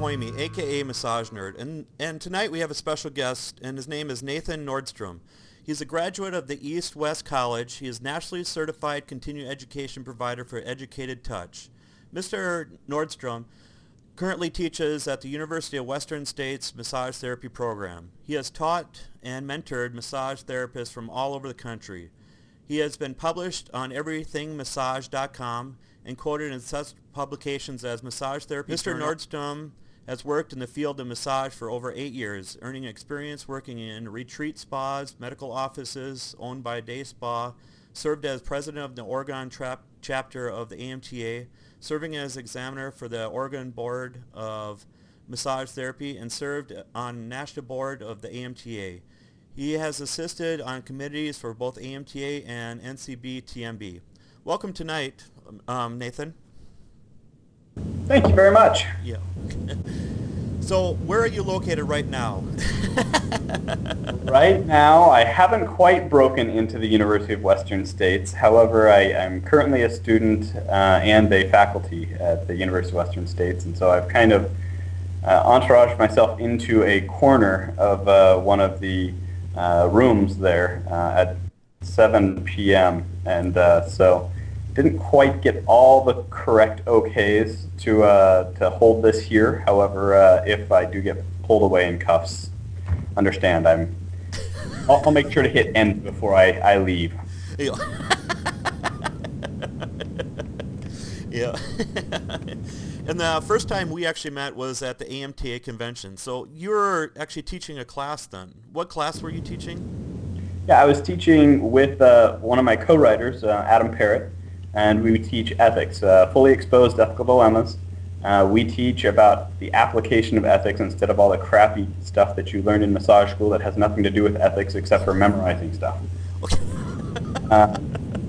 Noemi, aka Massage Nerd, and tonight we have a special guest, and his name is Nathan Nordstrom. He's a graduate of the East West College. He is nationally certified continuing education provider for Educated Touch. Mr. Nordstrom currently teaches at the University of Western States Massage Therapy Program. He has taught and mentored massage therapists from all over the country. He has been published on everythingmassage.com and quoted in such publications as Massage Therapy. Mr. Nordstrom has worked in the field of massage for over 8 years, earning experience working in retreat spas, medical offices owned by Day Spa, served as president of the Oregon chapter of the AMTA, serving as examiner for the Oregon Board of Massage Therapy, and served on national board of the AMTA. He has assisted on committees for both AMTA and NCB-TMB. Welcome tonight, Nathan. Thank you very much. Yeah. So where are you located right now? Right now, I haven't quite broken into the University of Western States. However, I'm currently a student and a faculty at the University of Western States, and so I've kind of entouraged myself into a corner of one of the rooms there at 7 p.m. And so didn't quite get all the correct okays to hold this here. However, if I do get pulled away in cuffs, understand I'll make sure to hit end before I leave. Yeah. Yeah. And the first time we actually met was at the AMTA convention. So you were actually teaching a class then. What class were you teaching? Yeah, I was teaching with one of my co-writers, Adam Parrott, and we teach ethics, fully exposed ethical dilemmas. We teach about the application of ethics instead of all the crappy stuff that you learn in massage school that has nothing to do with ethics except for memorizing stuff.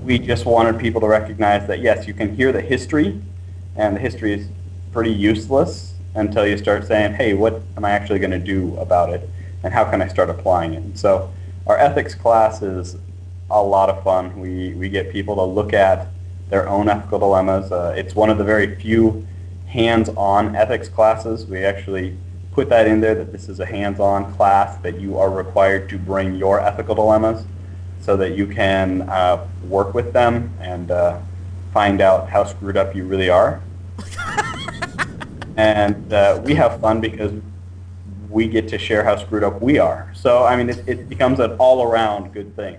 We just wanted people to recognize that, yes, you can hear the history, and the history is pretty useless until you start saying, hey, what am I actually going to do about it, and how can I start applying it? And so our ethics class is a lot of fun. We get people to look at their own ethical dilemmas. It's one of the very few hands-on ethics classes. We actually put that in there, that this is a hands-on class, that you are required to bring your ethical dilemmas so that you can work with them and find out how screwed up you really are. And we have fun because we get to share how screwed up we are. So, I mean, it becomes an all-around good thing.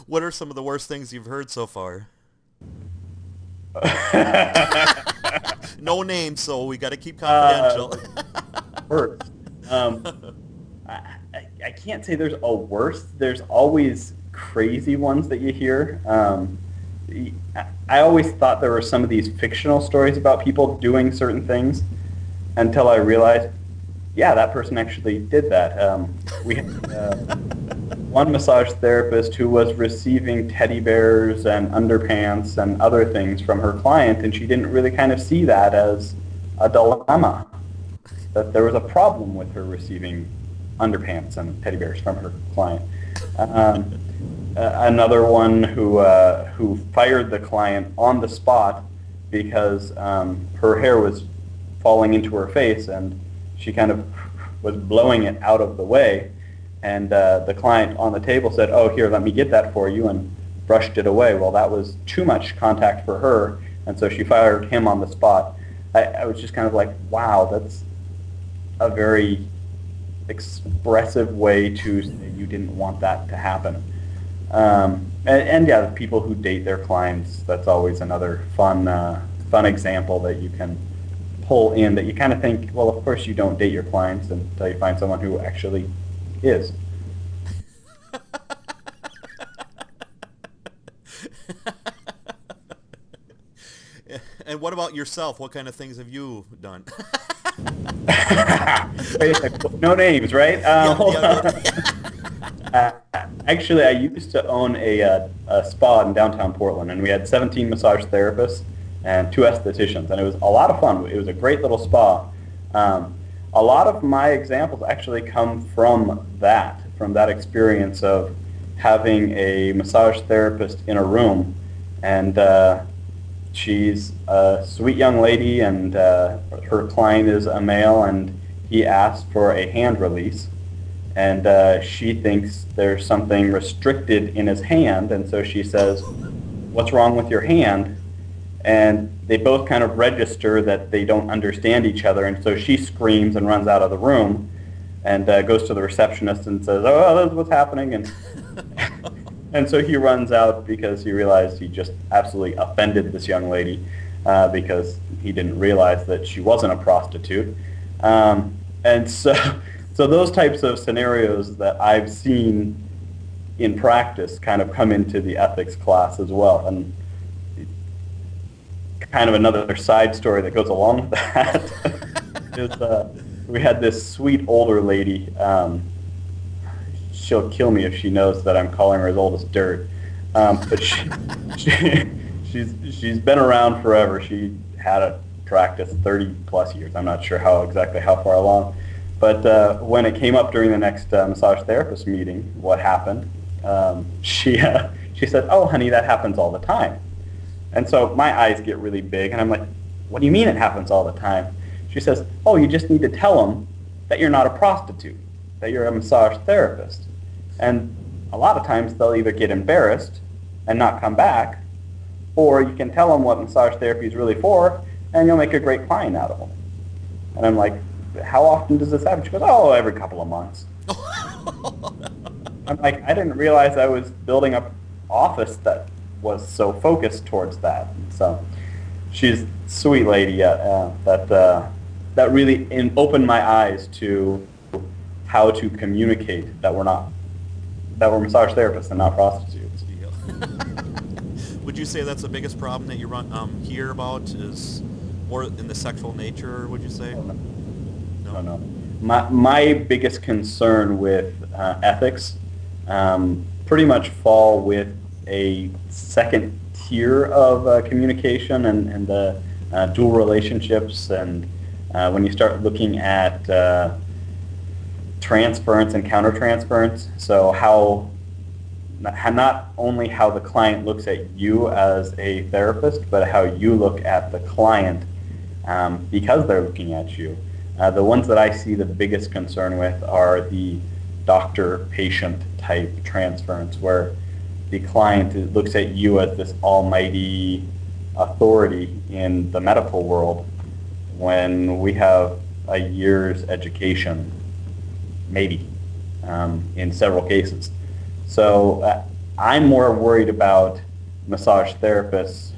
What are some of the worst things you've heard so far? No names, so we got to keep confidential. Worst. I can't say there's a worst. There's always crazy ones that you hear. I always thought there were some of these fictional stories about people doing certain things until I realized, yeah, that person actually did that. We had one massage therapist who was receiving teddy bears and underpants and other things from her client, and she didn't really kind of see that as a dilemma, that there was a problem with her receiving underpants and teddy bears from her client. Another one who fired the client on the spot because her hair was falling into her face, and she kind of was blowing it out of the way. And the client on the table said, oh, here, let me get that for you, and brushed it away. Well, that was too much contact for her, and so she fired him on the spot. I was just kind of like, wow, that's a very expressive way to say you didn't want that to happen. And yeah, the people who date their clients, that's always another fun example that you can pull in, that you kind of think, well, of course you don't date your clients until you find someone who actually is. And what about yourself? What kind of things have you done? No names, right? Actually, I used to own a spa in downtown Portland, and we had 17 massage therapists and 2 estheticians, and it was a lot of fun. It was a great little spa. A lot of my examples actually come from that experience of having a massage therapist in a room and she's a sweet young lady, and her client is a male, and he asked for a hand release, and she thinks there's something restricted in his hand, and so she says, "What's wrong with your hand?" And they both kind of register that they don't understand each other, and so she screams and runs out of the room, and goes to the receptionist and says, "Oh, this is what's happening," and and so he runs out because he realized he just absolutely offended this young lady, because he didn't realize that she wasn't a prostitute. And so, so those types of scenarios that I've seen in practice kind of come into the ethics class as well. And kind of another side story that goes along with that is we had this sweet older lady. She'll kill me if she knows that I'm calling her as old as dirt. But she's been around forever. She had a practice 30 plus years. I'm not sure exactly how far along. But when it came up during the next massage therapist meeting, what happened, she said, "Oh, honey, that happens all the time." And so my eyes get really big, and I'm like, "What do you mean it happens all the time?" She says, "Oh, you just need to tell them that you're not a prostitute, that you're a massage therapist." And a lot of times they'll either get embarrassed and not come back, or you can tell them what massage therapy is really for, and you'll make a great client out of them. And I'm like, "How often does this happen?" She goes, "Oh, every couple of months." I'm like, I didn't realize I was building up office that was so focused towards that. And so she's a sweet lady that really opened my eyes to how to communicate that we're massage therapists and not prostitutes. Would you say that's the biggest problem that you hear about is more in the sexual nature, would you say? No. My biggest concern with ethics pretty much fall with a second tier of communication and dual relationships, and when you start looking at transference and countertransference, so how not only how the client looks at you as a therapist, but how you look at the client because they're looking at you. The ones that I see the biggest concern with are the doctor-patient type transference, where the client looks at you as this almighty authority in the medical world when we have a year's education, maybe, in several cases. So I'm more worried about massage therapists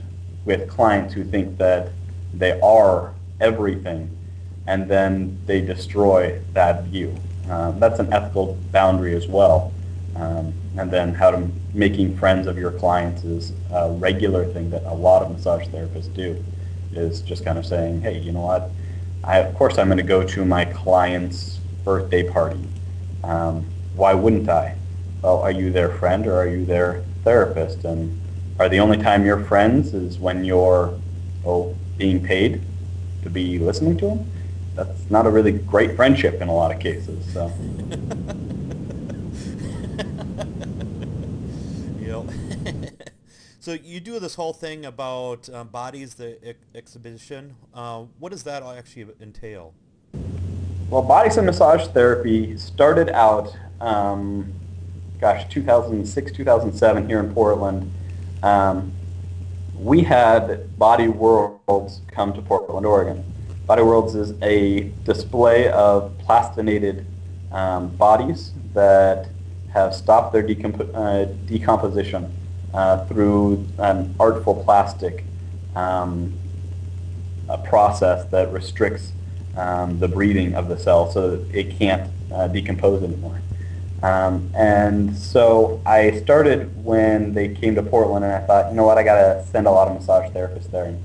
with clients who think that they are everything, and then they destroy that view. That's an ethical boundary as well. And then making friends of your clients is a regular thing that a lot of massage therapists do, is just kind of saying, "Hey, you know what? Of course I'm going to go to my client's birthday party. Why wouldn't I? Well, are you their friend or are you their therapist? And are the only time you're friends is when you're being paid to be listening to them?" That's not a really great friendship in a lot of cases. So. So you do this whole thing about bodies, the exhibition. What does that actually entail? Well, Bodies and Massage Therapy started out, 2006, 2007 here in Portland. We had Body Worlds come to Portland, Oregon. Body Worlds is a display of plastinated bodies that have stopped their decomposition through an artful plastic a process that restricts the breathing of the cell so that it can't decompose anymore. And so I started when they came to Portland, and I thought, you know what, I got to send a lot of massage therapists there and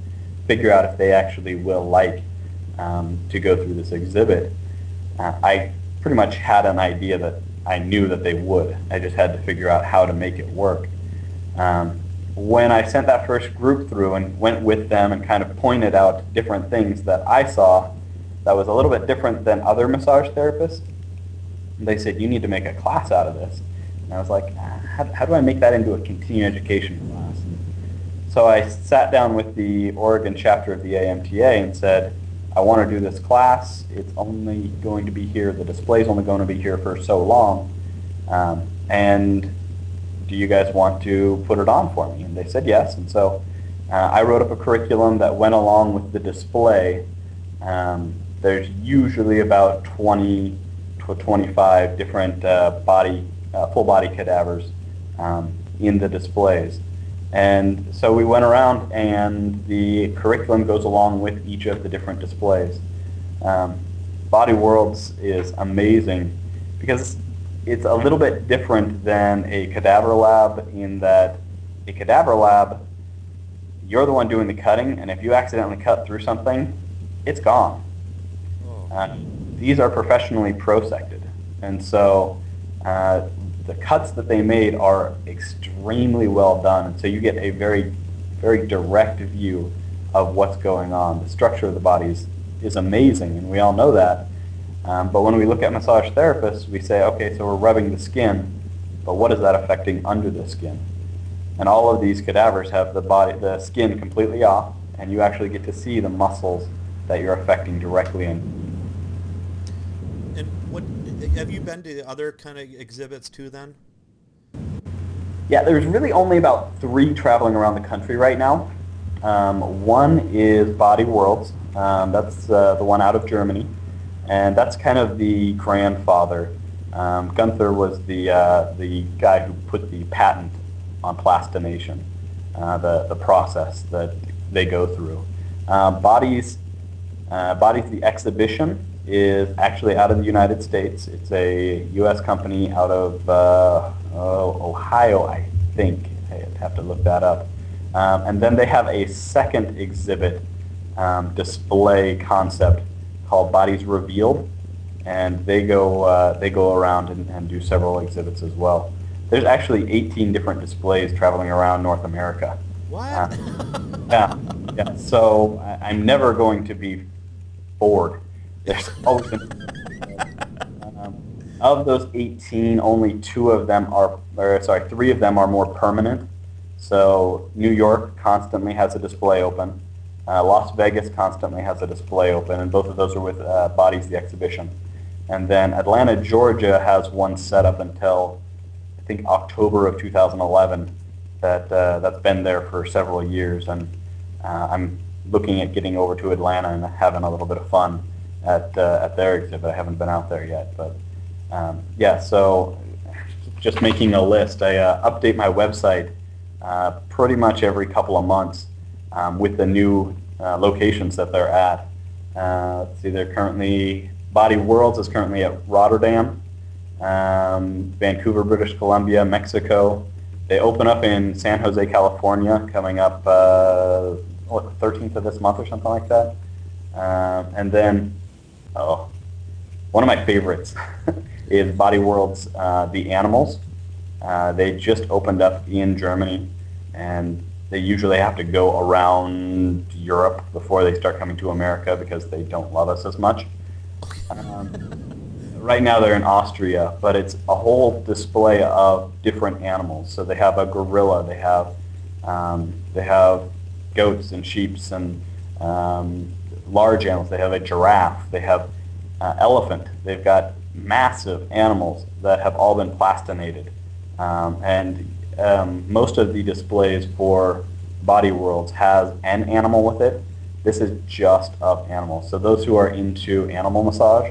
figure out if they actually will like to go through this exhibit. I pretty much had an idea that I knew that they would. I just had to figure out how to make it work. When I sent that first group through and went with them and kind of pointed out different things that I saw that was a little bit different than other massage therapists, they said, "You need to make a class out of this." And I was like, how do I make that into a continuing education class? And So I sat down with the Oregon chapter of the AMTA and said, I want to do this class. It's only going to be here, the display's only going to be here for so long. And do you guys want to put it on for me? And they said yes. And so I wrote up a curriculum that went along with the display. There's usually about 20 to 25 different full body cadavers in the displays. And so we went around, and the curriculum goes along with each of the different displays. Body Worlds is amazing because it's a little bit different than a cadaver lab in that a cadaver lab, you're the one doing the cutting, and if you accidentally cut through something, it's gone. These are professionally prosected, and so the cuts that they made are extremely well done, and so you get a very, very direct view of what's going on. The structure of the body is amazing, and we all know that. But when we look at massage therapists, we say, okay, so we're rubbing the skin, but what is that affecting under the skin? And all of these cadavers have the skin completely off, and you actually get to see the muscles that you're affecting directly. And what have you been to other kind of exhibits too then? Yeah, there's really only about 3 traveling around the country right now. One is Body Worlds. That's the one out of Germany. And that's kind of the grandfather. Gunther was the guy who put the patent on plastination, the process that they go through. Bodies, the exhibition is actually out of the United States. It's a U.S. company out of Ohio, I think. I'd have to look that up. And then they have a second exhibit display concept called Bodies Revealed, and they go around and do several exhibits as well. There's actually 18 different displays traveling around North America. What? Yeah. So I'm never going to be bored. There's always of those 18, only 3 of them are more permanent. So New York constantly has a display open. Las Vegas constantly has a display open, and both of those are with Bodies the Exhibition. And then Atlanta, Georgia has one set up until, I think, October of 2011 that's been there for several years. And I'm looking at getting over to Atlanta and having a little bit of fun at their exhibit. I haven't been out there yet, but yeah, so just making a list. I update my website pretty much every couple of months with the new locations that they're at. Let's see, they're currently, Body Worlds is currently at Rotterdam, Vancouver, British Columbia, Mexico. They open up in San Jose, California, coming up the 13th of this month or something like that. And then, one of my favorites is Body Worlds, The Animals. They just opened up in Germany, and they usually have to go around Europe before they start coming to America because they don't love us as much. Right now they're in Austria, but it's a whole display of different animals. So they have a gorilla, they have goats and sheep and large animals. They have a giraffe, they have elephant. They've got massive animals that have all been plastinated. Most of the displays for Body Worlds has an animal with it. This is just of animals. So those who are into animal massage,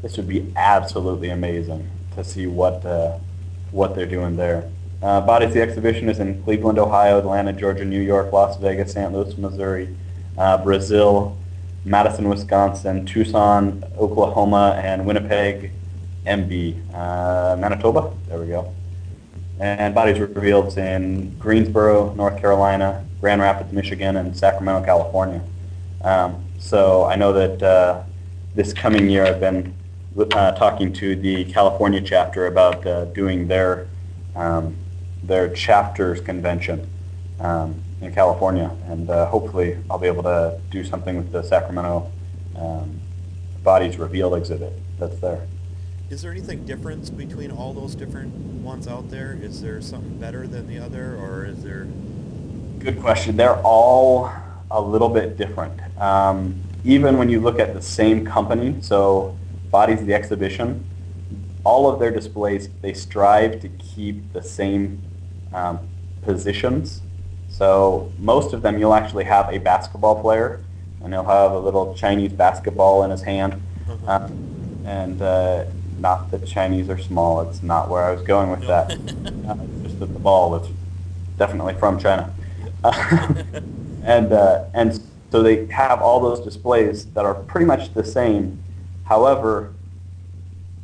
this would be absolutely amazing to see what they're doing there. Bodies the Exhibition is in Cleveland, Ohio, Atlanta, Georgia, New York, Las Vegas, St. Louis, Missouri, Brazil, Madison, Wisconsin, Tucson, Oklahoma, and Winnipeg, MB, Manitoba. There we go. And Bodies Revealed in Greensboro, North Carolina, Grand Rapids, Michigan, and Sacramento, California. So I know that this coming year I've been talking to the California chapter about doing their chapters convention in California, and hopefully I'll be able to do something with the Sacramento Bodies Revealed exhibit that's there. Is there anything different between all those different ones out there? Is there something better than the other, or is there Good question. They're all a little bit different. Even when you look at the same company, so Bodies the Exhibition, all of their displays, they strive to keep the same um, positions. So most of them, you'll actually have a basketball player, and he'll have a little Chinese basketball in his hand. Uh-huh. And not that Chinese are small. It's not where I was going with No. that. It's just that the ball is definitely from China. And so they have all those displays that are pretty much the same. However,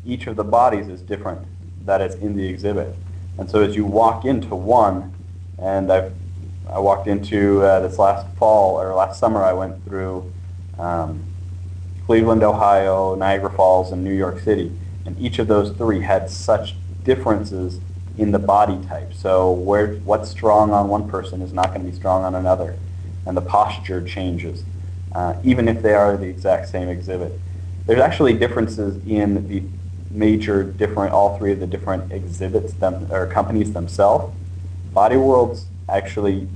each of the bodies is different that is in the exhibit. And so as you walk into one, and I walked into this last fall or last summer, I went through Cleveland, Ohio, Niagara Falls, and New York City. And each of those three had such differences in the body type. So what's strong on one person is not going to be strong on another. And the posture changes, even if they are the exact same exhibit. There's actually differences in the all three of the different exhibits, or companies themselves. Body Worlds actually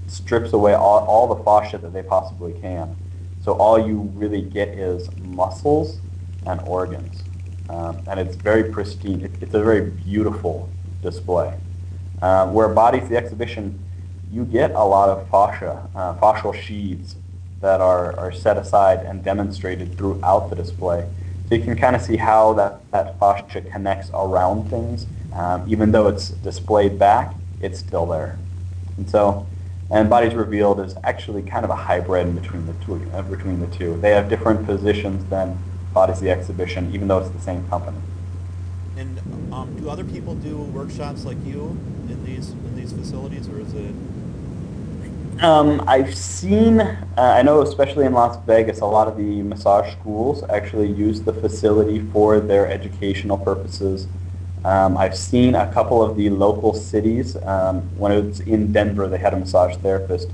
strips away all the fascia that they possibly can. So all you really get is muscles and organs. And it's very pristine. It's a very beautiful display. Where Bodies the Exhibition, you get a lot of fascia, fascial sheaths that are set aside and demonstrated throughout the display. So you can kind of see how that fascia connects around things. Even though it's displayed back, it's still there. And Bodies Revealed is actually kind of a hybrid between the two. They have different positions than Bodies the Exhibition, even though it's the same company. And do other people do workshops like you in these facilities, or is it? I've seen, I know especially in Las Vegas, a lot of the massage schools actually use the facility for their educational purposes. I've seen a couple of the local cities. When it was in Denver, they had a massage therapist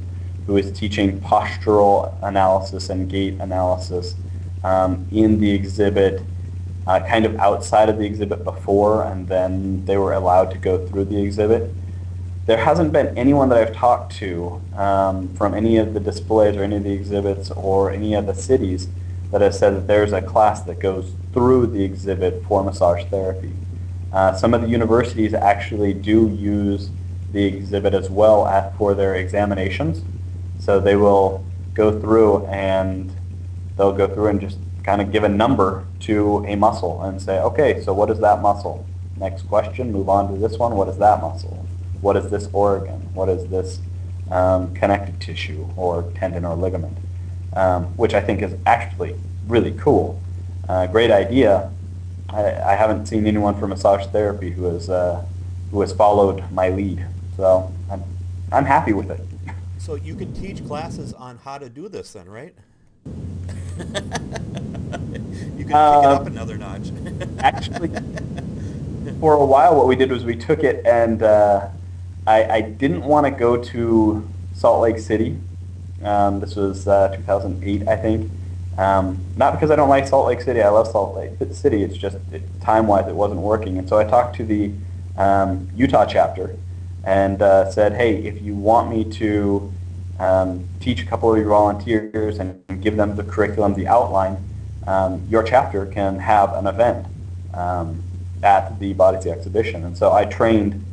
who was teaching postural analysis and gait analysis in the exhibit, kind of outside of the exhibit before, and then they were allowed to go through the exhibit. There hasn't been anyone that I've talked to from any of the displays or any of the exhibits or any of the cities that has said that there's a class that goes through the exhibit for massage therapy. Some of the universities actually do use the exhibit as well for their examinations. So they will go through and just kind of give a number to a muscle and say, okay, so what is that muscle? Next question, move on to this one. What is that muscle? What is this organ? What is this connective tissue or tendon or ligament? Which I think is actually really cool. Great idea. I haven't seen anyone for massage therapy who has followed my lead, so I'm happy with it. So you can teach classes on how to do this then, right? You can kick it up another notch. Actually, for a while, what we did was we took it and I didn't want to go to Salt Lake City. This was 2008, I think. Not because I don't like Salt Lake City. I love Salt Lake City. It's just time-wise, it wasn't working. And so I talked to the Utah chapter and said, hey, if you want me to teach a couple of your volunteers and give them the curriculum, the outline, your chapter can have an event at the Bodies the Exhibition. And so I trained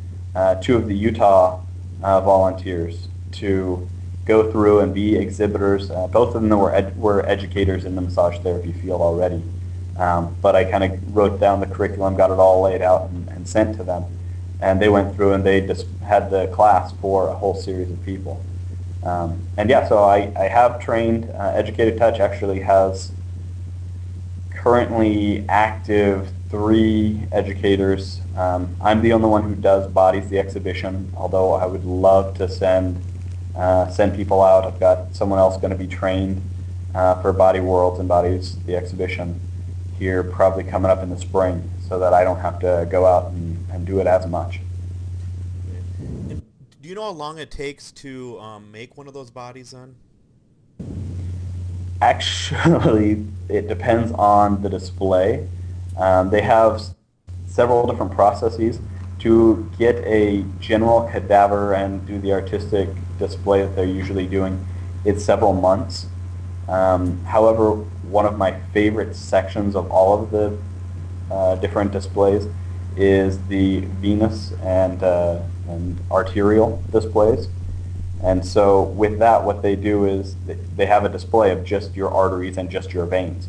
two of the Utah volunteers to go through and be exhibitors. Both of them were educators in the massage therapy field already. But I kind of wrote down the curriculum, got it all laid out and sent to them. And they went through and they just had the class for a whole series of people. And yeah, so I have trained. Educated Touch actually has currently active 3 educators. I'm the only one who does Bodies the Exhibition, although I would love to send people out. I've got someone else going to be trained for Body Worlds and Bodies the Exhibition here probably coming up in the spring so that I don't have to go out and do it as much. And do you know how long it takes to make one of those bodies then? Actually, it depends on the display. They have several different processes to get a general cadaver and do the artistic display that they're usually doing, it's several months. However, one of my favorite sections of all of the different displays is the venous and arterial displays. And so with that, what they do is they have a display of just your arteries and just your veins.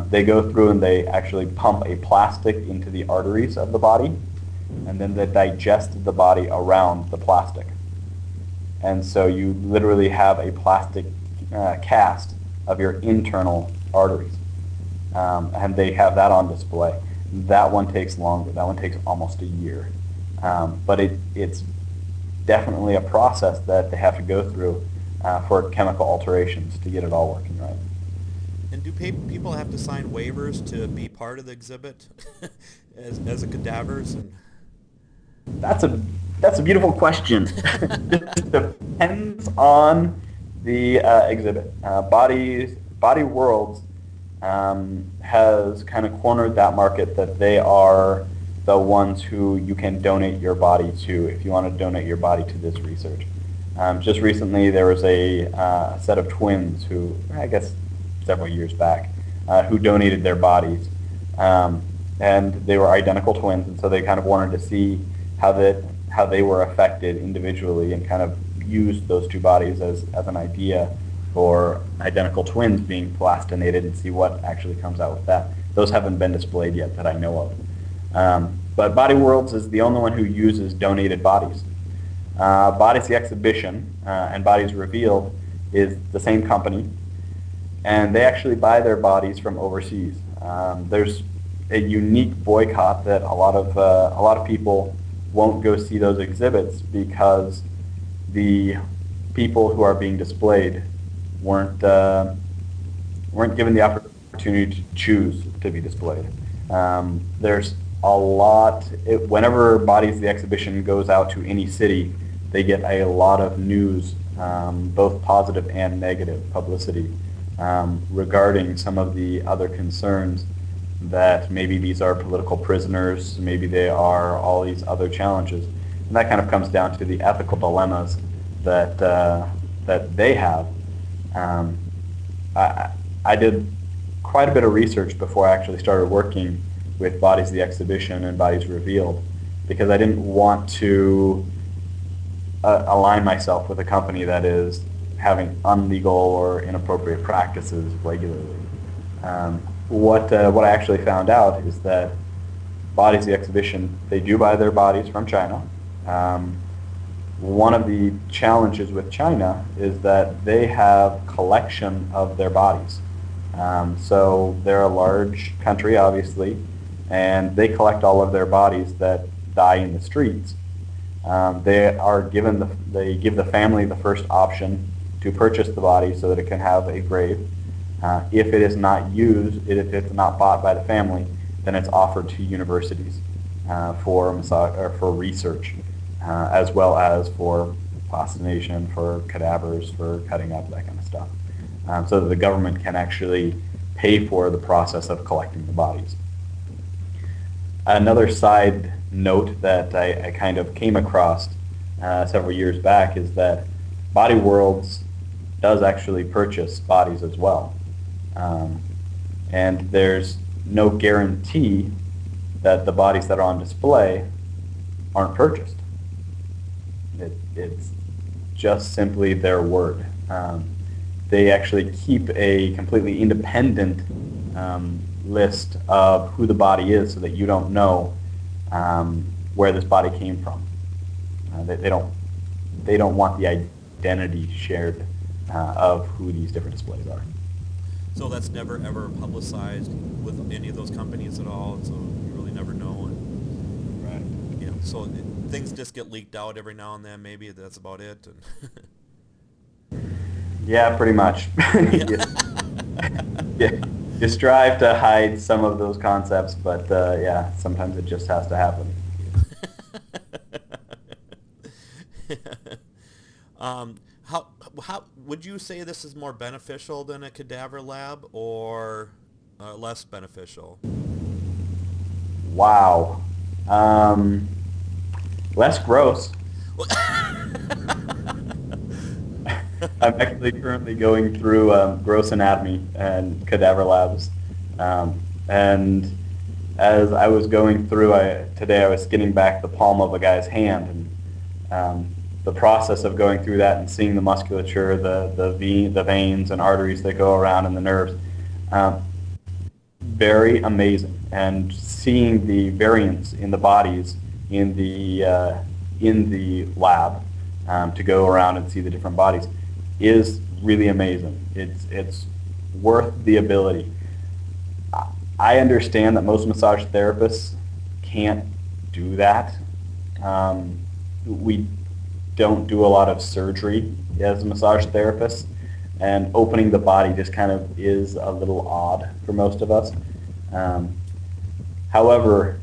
They go through and they actually pump a plastic into the arteries of the body, and then they digest the body around the plastic. And so you literally have a plastic cast of your internal arteries. And they have that on display. That one takes longer. That one takes almost a year. But it's definitely a process that they have to go through for chemical alterations to get it all working right. And do people have to sign waivers to be part of the exhibit as a cadavers? And That's a beautiful question. It depends on the exhibit. Body Worlds has kind of cornered that market, that they are the ones who you can donate your body to if you want to donate your body to this research. Just recently there was a set of twins who, I guess several years back, who donated their bodies. And they were identical twins, and so they kind of wanted to see how they were affected individually, and kind of used those two bodies as an idea for identical twins being plastinated and see what actually comes out with that. Those haven't been displayed yet that I know of. But Body Worlds is the only one who uses donated bodies. Bodies the Exhibition and Bodies Revealed is the same company, and they actually buy their bodies from overseas. There's a unique boycott that a lot of people won't go see those exhibits because the people who are being displayed weren't given the opportunity to choose to be displayed. There's a lot. Whenever Bodies the Exhibition goes out to any city, they get a lot of news, both positive and negative publicity, regarding some of the other concerns that maybe these are political prisoners, maybe they are all these other challenges. And that kind of comes down to the ethical dilemmas that they have. I did quite a bit of research before I actually started working with Bodies the Exhibition and Bodies Revealed, because I didn't want to align myself with a company that is having unlegal or inappropriate practices regularly. What I actually found out is that Bodies the Exhibition, they do buy their bodies from China. One of the challenges with China is that they have collection of their bodies. So they're a large country, obviously, and they collect all of their bodies that die in the streets. They give the family the first option to purchase the body so that it can have a grave. If it is not used, if it's not bought by the family, then it's offered to universities for research, as well as for plastination, for cadavers, for cutting up, that kind of stuff, so that the government can actually pay for the process of collecting the bodies. Another side note that I kind of came across several years back is that Body Worlds does actually purchase bodies as well. And there's no guarantee that the bodies that are on display aren't purchased. It's just simply their word. They actually keep a completely independent list of who the body is, so that you don't know where this body came from. They don't want the identity shared of who these different displays are. so that's never ever publicized with any of those companies at all, and so you really never know. And, Right. yeah, so things just get leaked out every now and then. Maybe that's about it. And Yeah, pretty much. Yeah. You strive to hide some of those concepts, but yeah, sometimes it just has to happen. How would you say this is more beneficial than a cadaver lab, or less beneficial? Wow. less gross. I'm actually currently going through gross anatomy and cadaver labs, and as I was going through, today I was skinning back the palm of a guy's hand, and the process of going through that and seeing the musculature, the veins and arteries that go around and the nerves, very amazing. And seeing the variance in the bodies in the lab to go around and see the different bodies is really amazing. It's worth the ability. I understand that most massage therapists can't do that. We don't do a lot of surgery as massage therapists, and opening the body just kind of is a little odd for most of us. However,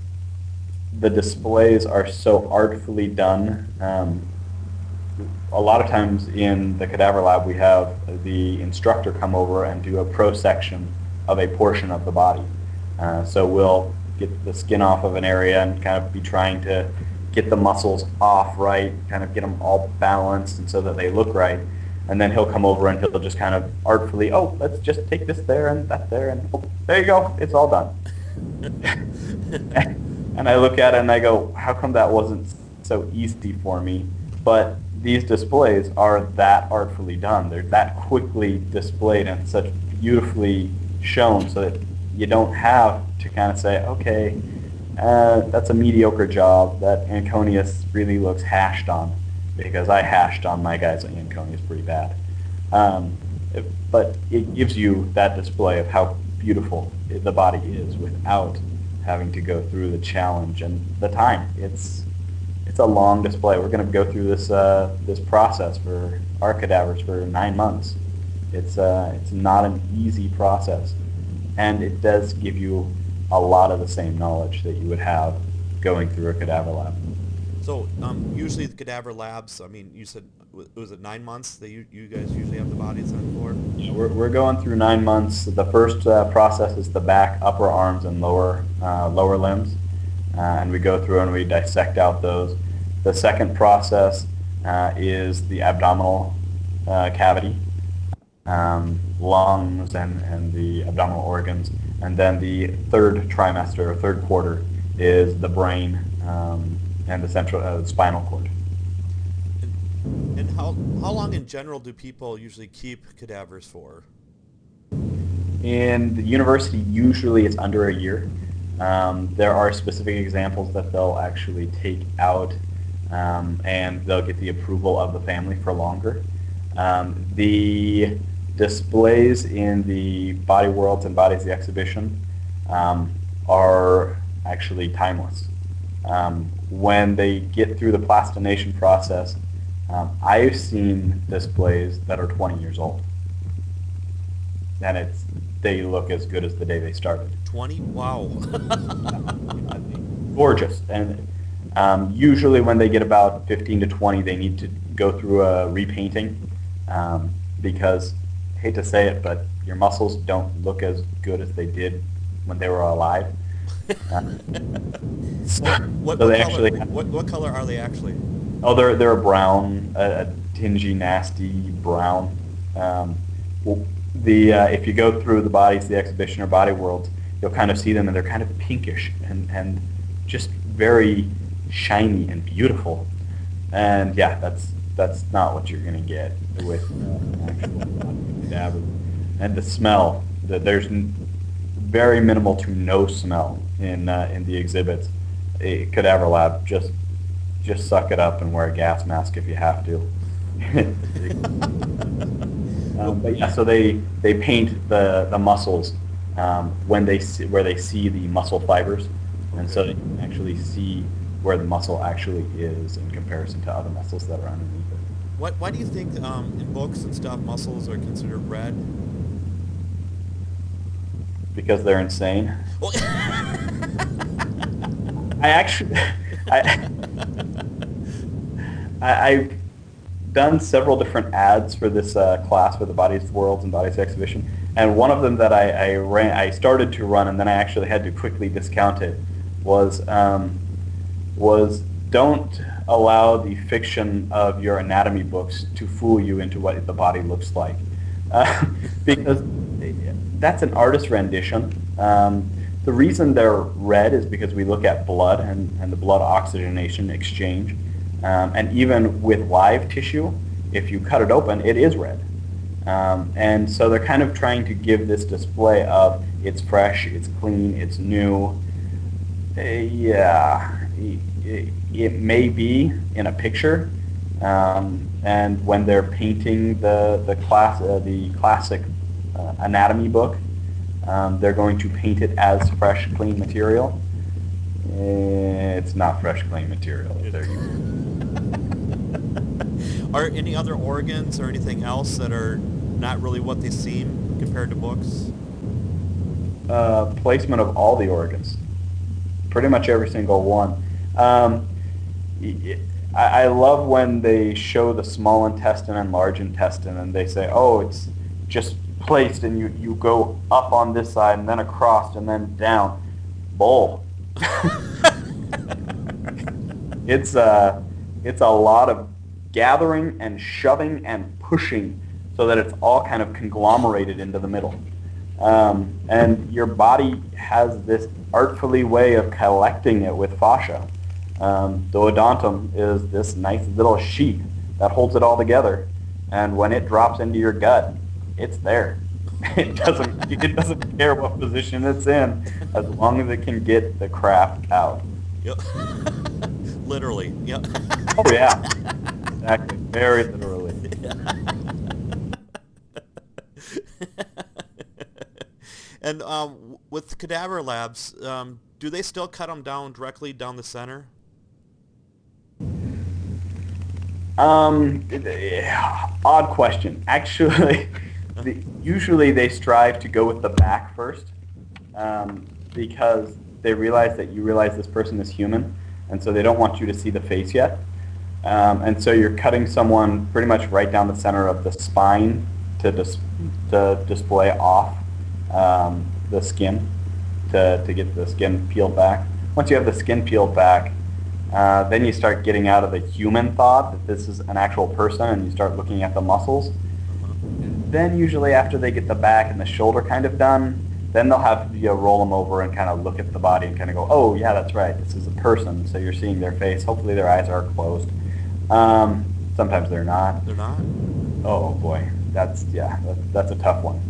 the displays are so artfully done. A lot of times in the cadaver lab, we have the instructor come over and do a pro-section of a portion of the body. So we'll get the skin off of an area and kind of be trying to get the muscles off right, kind of get them all balanced and so that they look right. And then he'll come over and he'll just kind of artfully, oh, let's just take this there and that there, and oh, there you go, it's all done. And I look at it and I go, how come that wasn't so easy for me? But these displays are that artfully done. They're that quickly displayed and such beautifully shown so that you don't have to kind of say, okay, that's a mediocre job. That Anconius really looks hashed on, because I hashed on my guy's Anconius pretty bad. But it gives you that display of how beautiful the body is without having to go through the challenge and the time. It's a long display. We're going to go through this process for our cadavers for 9 months. It's not an easy process, and it does give you a lot of the same knowledge that you would have going through a cadaver lab. So usually the cadaver labs, I mean, you said, was it 9 months that you guys usually have the bodies on for? Yeah, we're going through 9 months. The first process is the back, upper arms, and lower limbs, and we go through and we dissect out those. The second process is the abdominal cavity, lungs, and the abdominal organs. And then the third trimester, or third quarter, is the brain and the central spinal cord. And how long in general do people usually keep cadavers for? In the university, usually it's under a year. There are specific examples that they'll actually take out and they'll get the approval of the family for longer. The displays in the Body Worlds and Bodies the Exhibition are actually timeless. When they get through the plastination process, I've seen displays that are 20 years old, and they look as good as the day they started. 20? Wow. Gorgeous. And usually when they get about 15 to 20, they need to go through a repainting because, I hate to say it, but your muscles don't look as good as they did when they were alive. What color are they actually? Oh, they're a brown, a dingy, nasty brown. If you go through the Bodies, the Exhibition, or Body World, you'll kind of see them, and they're kind of pinkish and just very shiny and beautiful. And yeah, that's not what you're going to get with actual cadaver. And the smell, there's very minimal to no smell in the exhibits. A cadaver lab, just suck it up and wear a gas mask if you have to. But yeah, so they paint the muscles where they see the muscle fibers, and so they can actually see where the muscle actually is in comparison to other muscles that are underneath it. Why do you think in books and stuff muscles are considered red? Because they're insane. Well, I've done several different ads for this class for the Bodies Worlds and Bodies Exhibition, and one of them that I started to run and then I actually had to quickly discount it was don't allow the fiction of your anatomy books to fool you into what the body looks like, because that's an artist's rendition. The reason they're red is because we look at blood and the blood oxygenation exchange. And even with live tissue, if you cut it open, it is red. And so they're kind of trying to give this display of it's fresh, it's clean, it's new. Yeah, it may be in a picture, and when they're painting the classic anatomy book, they're going to paint it as fresh, clean material. It's not fresh, clean material. Are any other organs or anything else that are not really what they seem compared to books? Placement of all the organs. Pretty much every single one. I love when they show the small intestine and large intestine and they say, oh, it's just placed and you go up on this side and then across and then down. Bull. It's a lot of gathering and shoving and pushing so that it's all kind of conglomerated into the middle. And your body has this artfully way of collecting it with fascia. The odontum is this nice little sheet that holds it all together, and when it drops into your gut, it's there. It doesn't care what position it's in, as long as it can get the crap out. Yep. Literally. Yep. Oh yeah, exactly. Very literally. And with cadaver labs, do they still cut them down directly down the center? Odd question. Actually, usually they strive to go with the back first, because they realize that you realize this person is human, and so they don't want you to see the face yet. And so you're cutting someone pretty much right down the center of the spine to display off the skin, to get the skin peeled back. Once you have the skin peeled back, then you start getting out of the human thought that this is an actual person, and you start looking at the muscles. Then usually after they get the back and the shoulder kind of done, then they'll have you roll them over and kind of look at the body and kind of go, oh yeah, that's right, this is a person. So you're seeing their face. Hopefully their eyes are closed. Sometimes they're not. They're not? Oh boy, that's a tough one.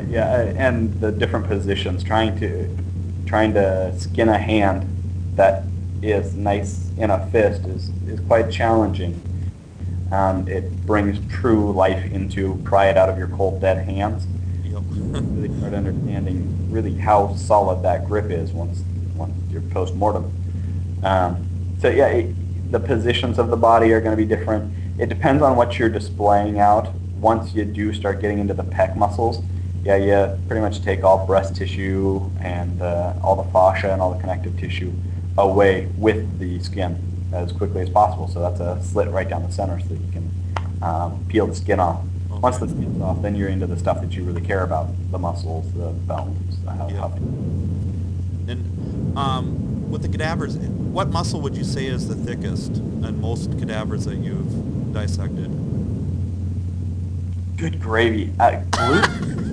Yeah, and the different positions, trying to skin a hand that is nice in a fist is quite challenging. It brings true life into pry it out of your cold dead hands. Yep. Really start understanding really how solid that grip is once you're post-mortem. So yeah, the positions of the body are going to be different. It depends on what you're displaying out. Once you do start getting into the pec muscles, yeah, you pretty much take all breast tissue and all the fascia and all the connective tissue away with the skin as quickly as possible. So that's a slit right down the center so that you can peel the skin off. Okay. Once the skin's off, then you're into the stuff that you really care about, the muscles, the bones. And with the cadavers, what muscle would you say is the thickest in most cadavers that you've dissected? Good gravy. Glutes,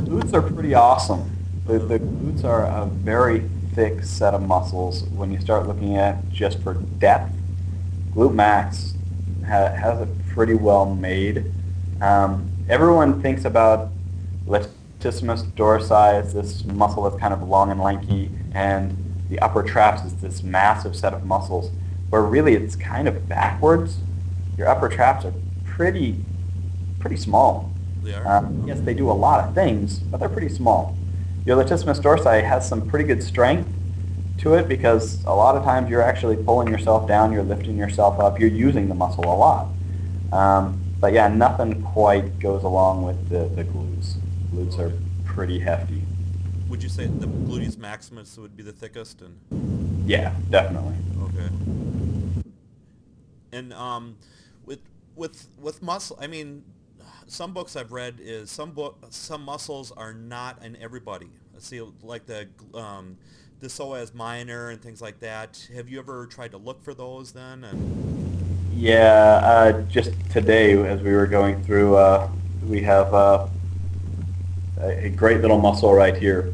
glutes are pretty awesome. The glutes are a very thick set of muscles. When you start looking at just for depth, glute max has it pretty well made. Everyone thinks about latissimus dorsi as this muscle that's kind of long and lanky, and the upper traps is this massive set of muscles, where really it's kind of backwards. Your upper traps are pretty small. They are? Yes, they do a lot of things, but they're pretty small. Your latissimus dorsi has some pretty good strength to it because a lot of times you're actually pulling yourself down, you're lifting yourself up, you're using the muscle a lot. But yeah, nothing quite goes along with the glutes. Glutes are pretty hefty. Would you say the gluteus maximus would be the thickest? And yeah, definitely. Okay. And with muscle, I mean, some books I've read is some muscles are not in everybody. See, like the the psoas minor and things like that. Have you ever tried to look for those then? And Yeah, just today as we were going through, we have a great little muscle right here,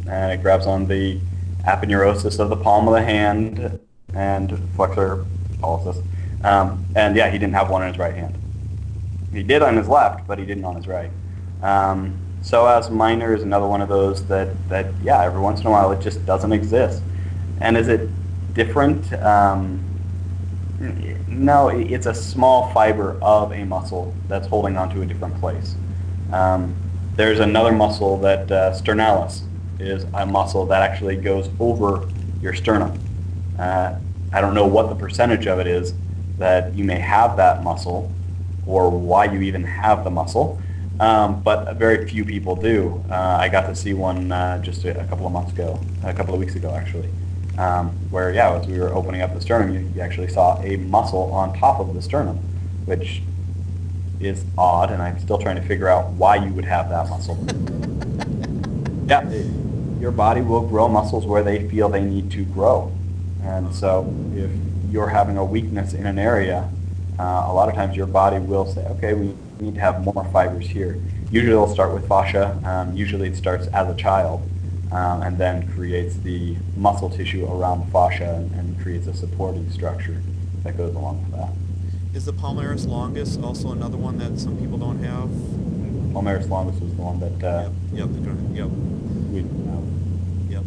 and it grabs on the aponeurosis of the palm of the hand and flexor pollicis. And yeah, he didn't have one in his right hand. He did on his left, but he didn't on his right. Psoas minor is another one of those that yeah, every once in a while it just doesn't exist. And is it different? No, it's a small fiber of a muscle that's holding onto a different place. There's another muscle that sternalis is a muscle that actually goes over your sternum. I don't know what the percentage of it is that you may have that muscle or why you even have the muscle, but very few people do. I got to see one just a couple of weeks ago actually, where yeah, as we were opening up the sternum, you actually saw a muscle on top of the sternum, which is odd, and I'm still trying to figure out why you would have that muscle. Yeah, your body will grow muscles where they feel they need to grow. And so if you're having a weakness in an area, a lot of times your body will say, okay, we need to have more fibers here. Usually it'll start with fascia. Usually it starts as a child and then creates the muscle tissue around the fascia and creates a supporting structure that goes along with that. is the palmaris longus also another one that some people don't have? Palmaris longus was the one that Yep. we didn't have. Yep.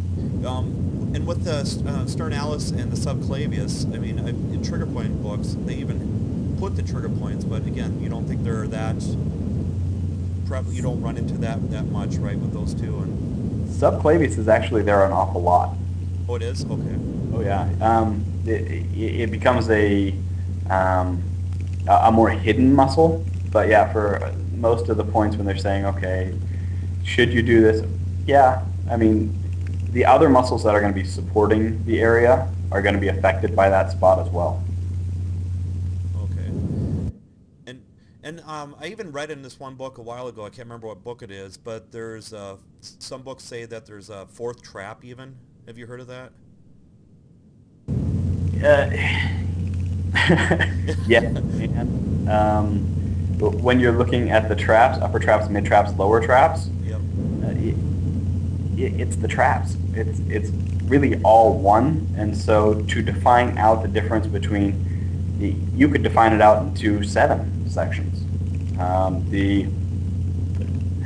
And with the sternalis and the subclavius, I mean, in trigger point books, they even put the trigger points, but again, you don't think they're that, you don't run into that much, right, with those two? And Subclavius is actually there an awful lot. oh, it is? Okay. Oh yeah. It becomes a more hidden muscle, but yeah, for most of the points when they're saying, okay, should you do this? Yeah, I mean, the other muscles that are going to be supporting the area are going to be affected by that spot as well. Okay. And I even read in this one book a while ago, I can't remember what book it is, but there's some books say that there's a fourth trap even. Have you heard of that? Yeah, and when you're looking at the traps, upper traps, mid traps, lower traps, Yep. It's the traps. It's really all one, and so to define out the difference between, you could define it out into 7 sections. The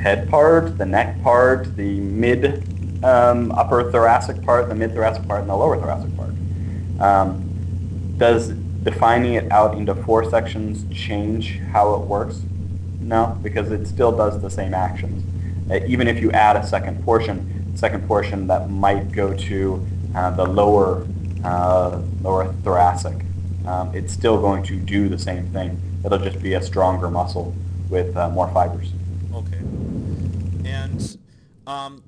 head part, the neck part, the mid upper thoracic part, the mid thoracic part, and the lower thoracic part. Does defining it out into 4 sections change how it works? No, because it still does the same actions. Even if you add a second portion that might go to the lower thoracic, it's still going to do the same thing. It'll just be a stronger muscle with more fibers. Okay. And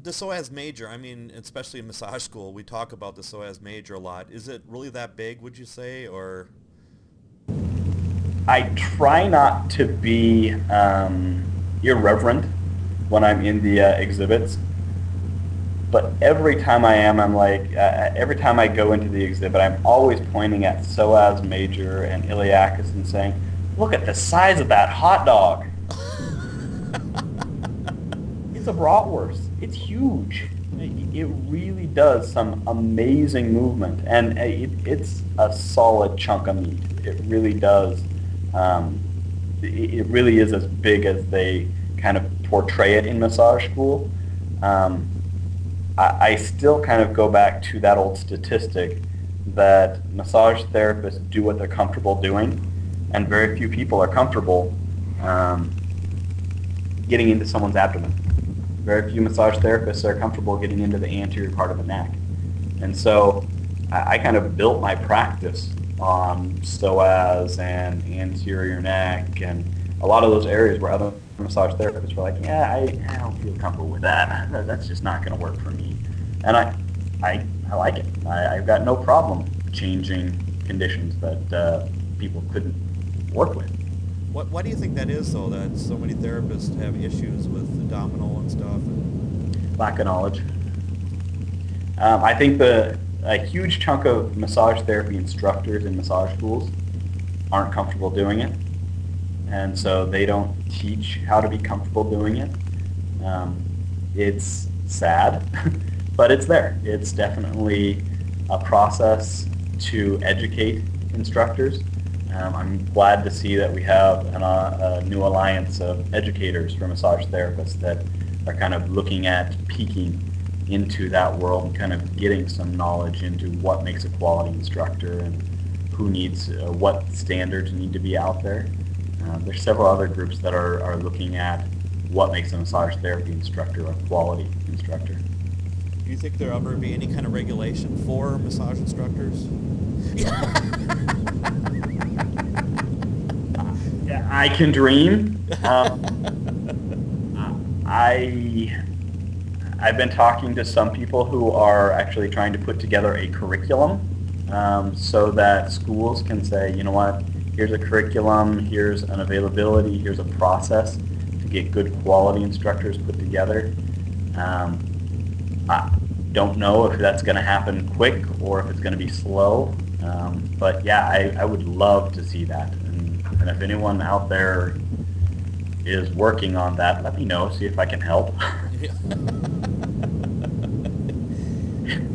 the psoas major, I mean, especially in massage school, we talk about the psoas major a lot. Is it really that big, would you say, or? I try not to be irreverent when I'm in the exhibits, but every time I am, I'm like, every time I go into the exhibit, I'm always pointing at psoas major and iliacus and saying, look at the size of that hot dog. It's a bratwurst. It's huge. It really does some amazing movement, and it's a solid chunk of meat. It really does. It really is as big as they kind of portray it in massage school. I still kind of go back to that old statistic that massage therapists do what they're comfortable doing, and very few people are comfortable getting into someone's abdomen. Very few massage therapists are comfortable getting into the anterior part of the neck. And so I kind of built my practice on psoas and anterior neck and a lot of those areas where other massage therapists were like, yeah, I don't feel comfortable with that. That's just not going to work for me. And I like it. I've got no problem changing conditions that people couldn't work with. Why do you think that is, though, that so many therapists have issues with abdominal and stuff? Lack of knowledge. I think a huge chunk of massage therapy instructors in massage schools aren't comfortable doing it, and so they don't teach how to be comfortable doing it. It's sad, but it's there. It's definitely a process to educate instructors. I'm glad to see that we have a new alliance of educators for massage therapists that are kind of looking at peeking into that world and kind of getting some knowledge into what makes a quality instructor and who needs, what standards need to be out there. There's several other groups that are looking at what makes a massage therapy instructor a quality instructor. Do you think there'll ever be any kind of regulation for massage instructors? I can dream. I've been talking to some people who are actually trying to put together a curriculum so that schools can say, you know what, here's a curriculum, here's an availability, here's a process to get good quality instructors put together. I don't know if that's going to happen quick or if it's going to be slow, but yeah, I would love to see that. And if anyone out there is working on that, let me know, see if I can help.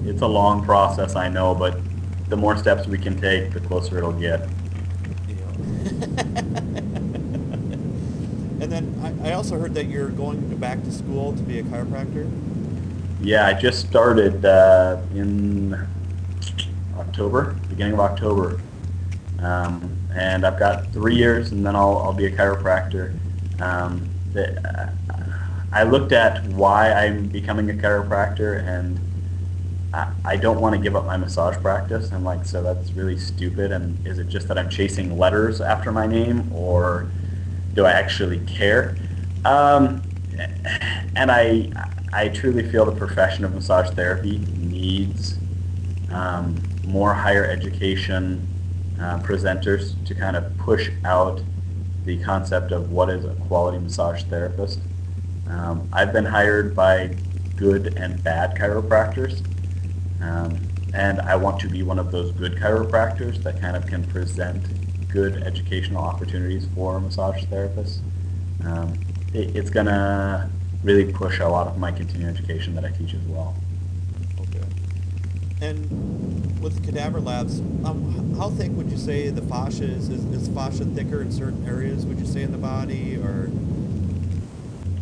It's a long process, I know, but the more steps we can take, the closer it'll get. And then I also heard that you're going back to school to be a chiropractor? Yeah, I just started in October, beginning of October. And I've got 3 years, and then I'll be a chiropractor. I looked at why I'm becoming a chiropractor, and I don't want to give up my massage practice. I'm like, so that's really stupid. And is it just that I'm chasing letters after my name, or do I actually care? And I truly feel the profession of massage therapy needs more higher education presenters to kind of push out the concept of what is a quality massage therapist. I've been hired by good and bad chiropractors, and I want to be one of those good chiropractors that kind of can present good educational opportunities for massage therapists. It's going to really push a lot of my continuing education that I teach as well. Okay. And with Cadaver Labs, how thick would you say the fascia is? Is fascia thicker in certain areas, would you say, in the body, or?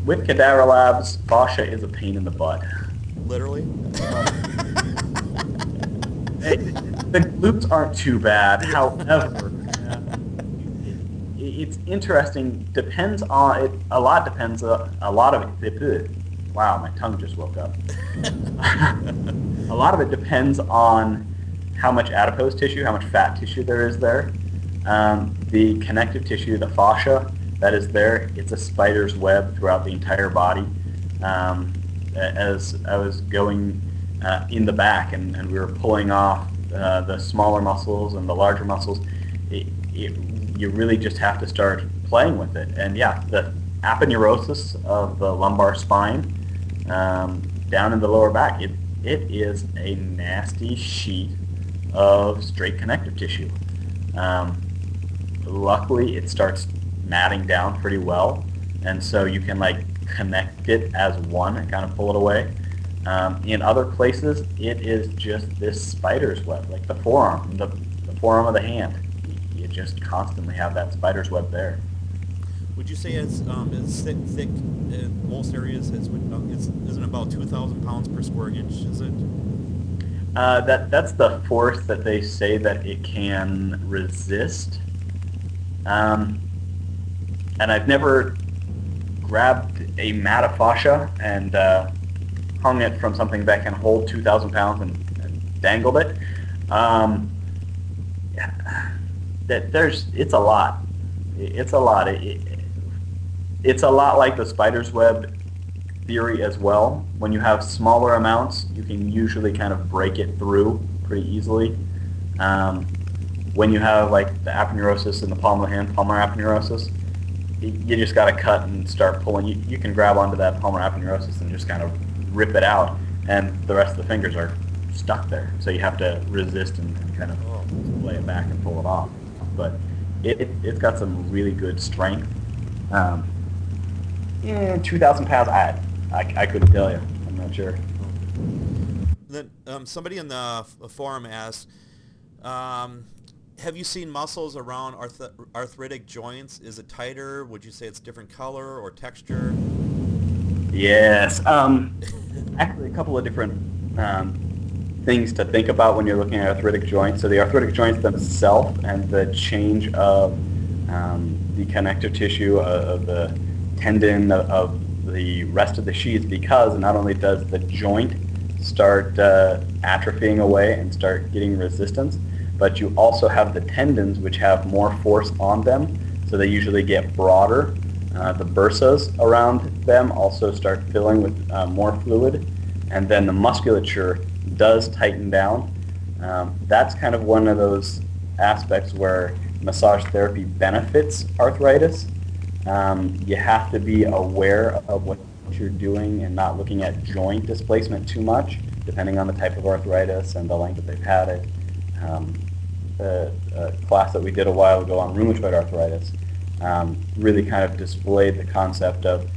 With Cadaver Labs, fascia is a pain in the butt. Literally? The glutes aren't too bad. However, it's interesting. Depends on it. A lot depends. A lot of it. Wow, my tongue just woke up. A lot of it depends on how much adipose tissue, how much fat tissue there is there. The connective tissue, the fascia that is there, it's a spider's web throughout the entire body. As I was going in the back and we were pulling off the smaller muscles and the larger muscles, you really just have to start playing with it. And yeah, the aponeurosis of the lumbar spine down in the lower back, it is a nasty sheet of straight connective tissue. Luckily, it starts matting down pretty well, and so you can like connect it as one and kind of pull it away. In other places, it is just this spider's web, like the forearm, the forearm of the hand. You just constantly have that spider's web there. Would you say it's thick in most areas? Isn't about 2,000 pounds per square inch? Is it? That's the force that they say that it can resist. And I've never grabbed a mat of fascia and hung it from something that can hold 2,000 pounds and dangled it. It's a lot. It's a lot. It's a lot like the spider's web theory as well. When you have smaller amounts, you can usually kind of break it through pretty easily. When you have like the aponeurosis in the palm of the hand, palmar aponeurosis, you just got to cut and start pulling. You can grab onto that palmar aponeurosis and just kind of rip it out, and the rest of the fingers are stuck there. So you have to resist and kind of lay it back and pull it off. But it's got some really good strength. 2,000 pounds, I couldn't tell you. I'm not sure. Then somebody in the forum asked, have you seen muscles around arthritic joints? Is it tighter? Would you say it's different color or texture? Yes. Actually, a couple of different things to think about when you're looking at arthritic joints. So the arthritic joints themselves and the change of the connective tissue of the tendon of the rest of the sheaths, because not only does the joint start atrophying away and start getting resistance, but you also have the tendons which have more force on them, so they usually get broader. The bursas around them also start filling with more fluid, and then the musculature does tighten down. That's kind of one of those aspects where massage therapy benefits arthritis. You have to be aware of what you're doing and not looking at joint displacement too much, depending on the type of arthritis and the length that they've had it. A class that we did a while ago on rheumatoid arthritis really kind of displayed the concept of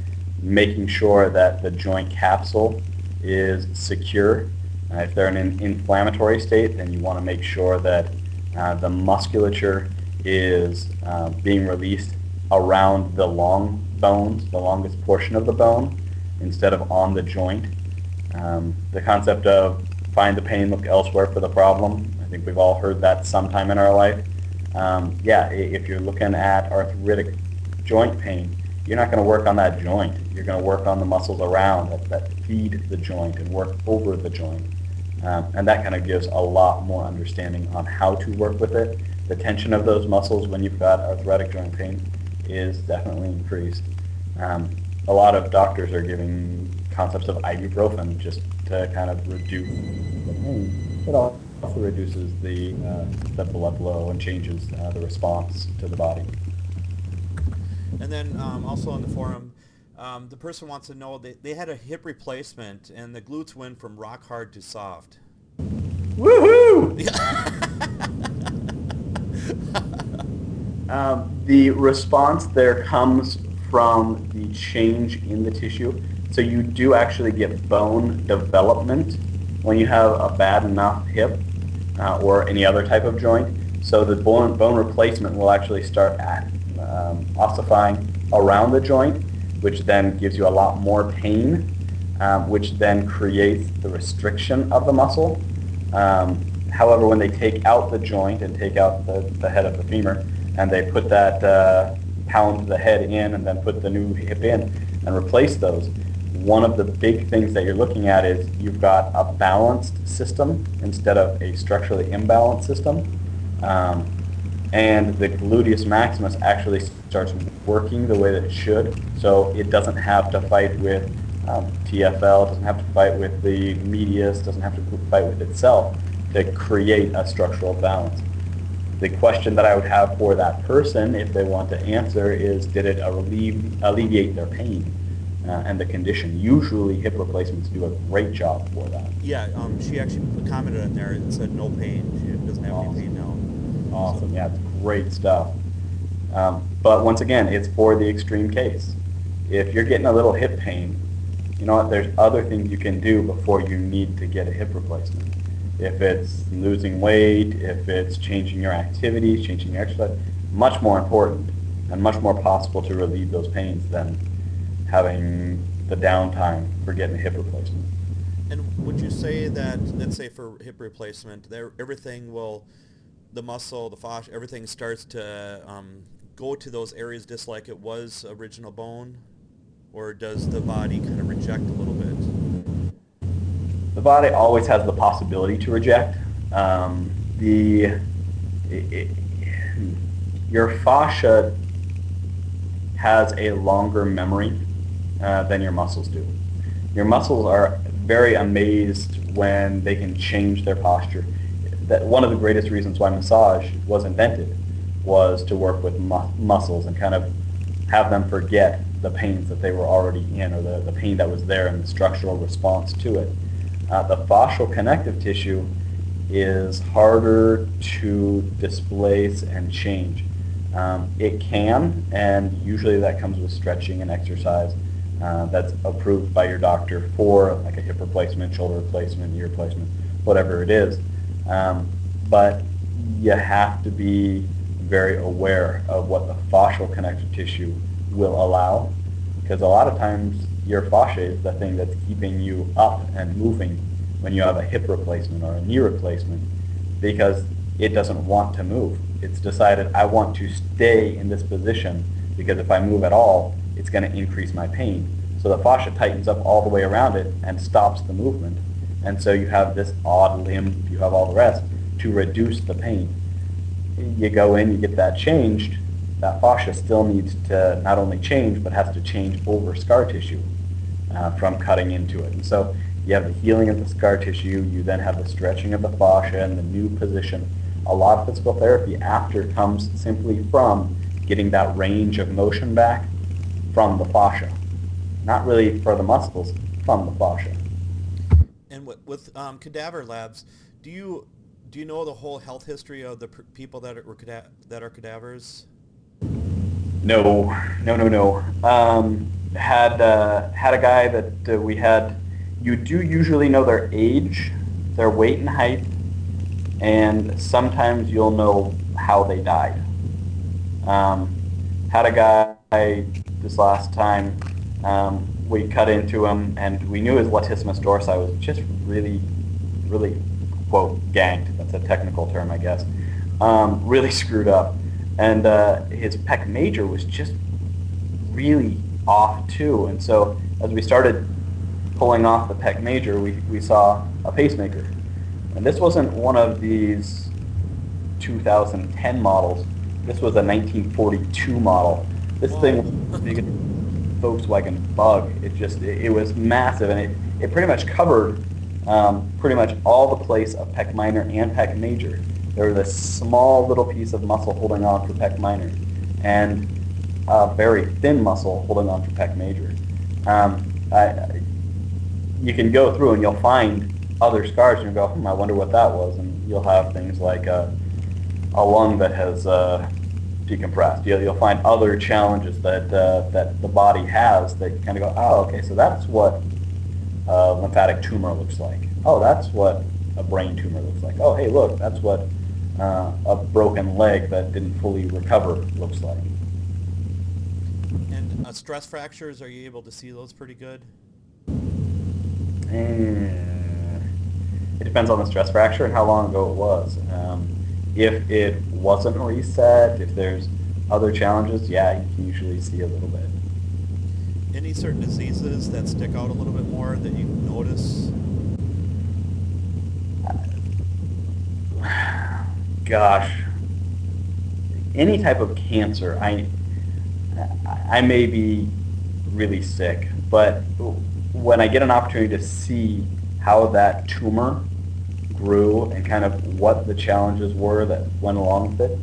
making sure that the joint capsule is secure. If they're in an inflammatory state, then you want to make sure that the musculature is being released around the long bones, the longest portion of the bone, instead of on the joint. The concept of find the pain, look elsewhere for the problem. I think we've all heard that sometime in our life. If you're looking at arthritic joint pain, you're not going to work on that joint. You're going to work on the muscles around that feed the joint and work over the joint. And that kind of gives a lot more understanding on how to work with it. The tension of those muscles when you've got arthritic joint pain is definitely increased. A lot of doctors are giving concepts of ibuprofen just to kind of reduce the pain. It also reduces the blood flow and changes the response to the body. And then also on the forum, the person wants to know, they had a hip replacement and the glutes went from rock hard to soft. Woohoo! The response there comes from the change in the tissue. So you do actually get bone development when you have a bad enough hip or any other type of joint. So the bone replacement will actually start ossifying around the joint, which then gives you a lot more pain, which then creates the restriction of the muscle. However, when they take out the joint and take out the head of the femur, and they put that pound the head in and then put the new hip in and replace those, one of the big things that you're looking at is you've got a balanced system instead of a structurally imbalanced system. And the gluteus maximus actually starts working the way that it should, so it doesn't have to fight with TFL, doesn't have to fight with the medius, doesn't have to fight with itself to create a structural balance. The question that I would have for that person, if they want to answer, is did it alleviate their pain and the condition? Usually hip replacements do a great job for that. Yeah, she actually commented on there and said no pain. She doesn't have any pain now. Awesome, yeah, it's great stuff. But once again, it's for the extreme case. If you're getting a little hip pain, you know what, there's other things you can do before you need to get a hip replacement. If it's losing weight, if it's changing your activities, changing your exercise, much more important and much more possible to relieve those pains than having the downtime for getting a hip replacement. And would you say that, let's say for hip replacement, everything will, the muscle, the fascia, everything starts to go to those areas just like it was original bone? Or does the body kind of reject a little bit? The body always has the possibility to reject. Your fascia has a longer memory than your muscles do. Your muscles are very amazed when they can change their posture. That one of the greatest reasons why massage was invented was to work with muscles and kind of have them forget the pains that they were already in, or the pain that was there and the structural response to it. The fascial connective tissue is harder to displace and change. It can, and usually that comes with stretching and exercise that's approved by your doctor for like a hip replacement, shoulder replacement, knee replacement, whatever it is. But you have to be very aware of what the fascial connective tissue will allow, because a lot of times your fascia is the thing that's keeping you up and moving when you have a hip replacement or a knee replacement, because it doesn't want to move. It's decided, I want to stay in this position because if I move at all, it's going to increase my pain. So the fascia tightens up all the way around it and stops the movement. And so you have this odd limb, you have all the rest, to reduce the pain. You go in, you get that changed, that fascia still needs to not only change, but has to change over scar tissue from cutting into it. And so you have the healing of the scar tissue, you then have the stretching of the fascia and the new position. A lot of physical therapy after comes simply from getting that range of motion back from the fascia. Not really for the muscles, from the fascia. And with cadaver labs, do you know the whole health history of the people that are cadavers? No. Had a guy that we had. You do usually know their age, their weight and height, and sometimes you'll know how they died. Had a guy this last time. We cut into him, and we knew his latissimus dorsi was just really, quote, ganked. That's a technical term, I guess. Really screwed up. And his pec major was just really off, too. And so as we started pulling off the pec major, we saw a pacemaker. And this wasn't one of these 2010 models. This was a 1942 model. This thing was big as a Volkswagen Bug. It was massive, and it pretty much covered pretty much all the place of pec minor and pec major. There was a small little piece of muscle holding on for pec minor, and a very thin muscle holding on for pec major. You can go through and you'll find other scars, and you'll go, I wonder what that was, and you'll have things like a lung that has decompressed. You'll find other challenges that the body has that you kind of go, oh, okay, so that's what a lymphatic tumor looks like. Oh, that's what a brain tumor looks like. Oh, hey, look, that's what a broken leg that didn't fully recover looks like. And stress fractures, are you able to see those pretty good? It depends on the stress fracture and how long ago it was. If it wasn't reset, if there's other challenges, yeah, you can usually see a little bit. Any certain diseases that stick out a little bit more that you notice? Gosh, any type of cancer. I may be really sick, but when I get an opportunity to see how that tumor grew and kind of what the challenges were that went along with it,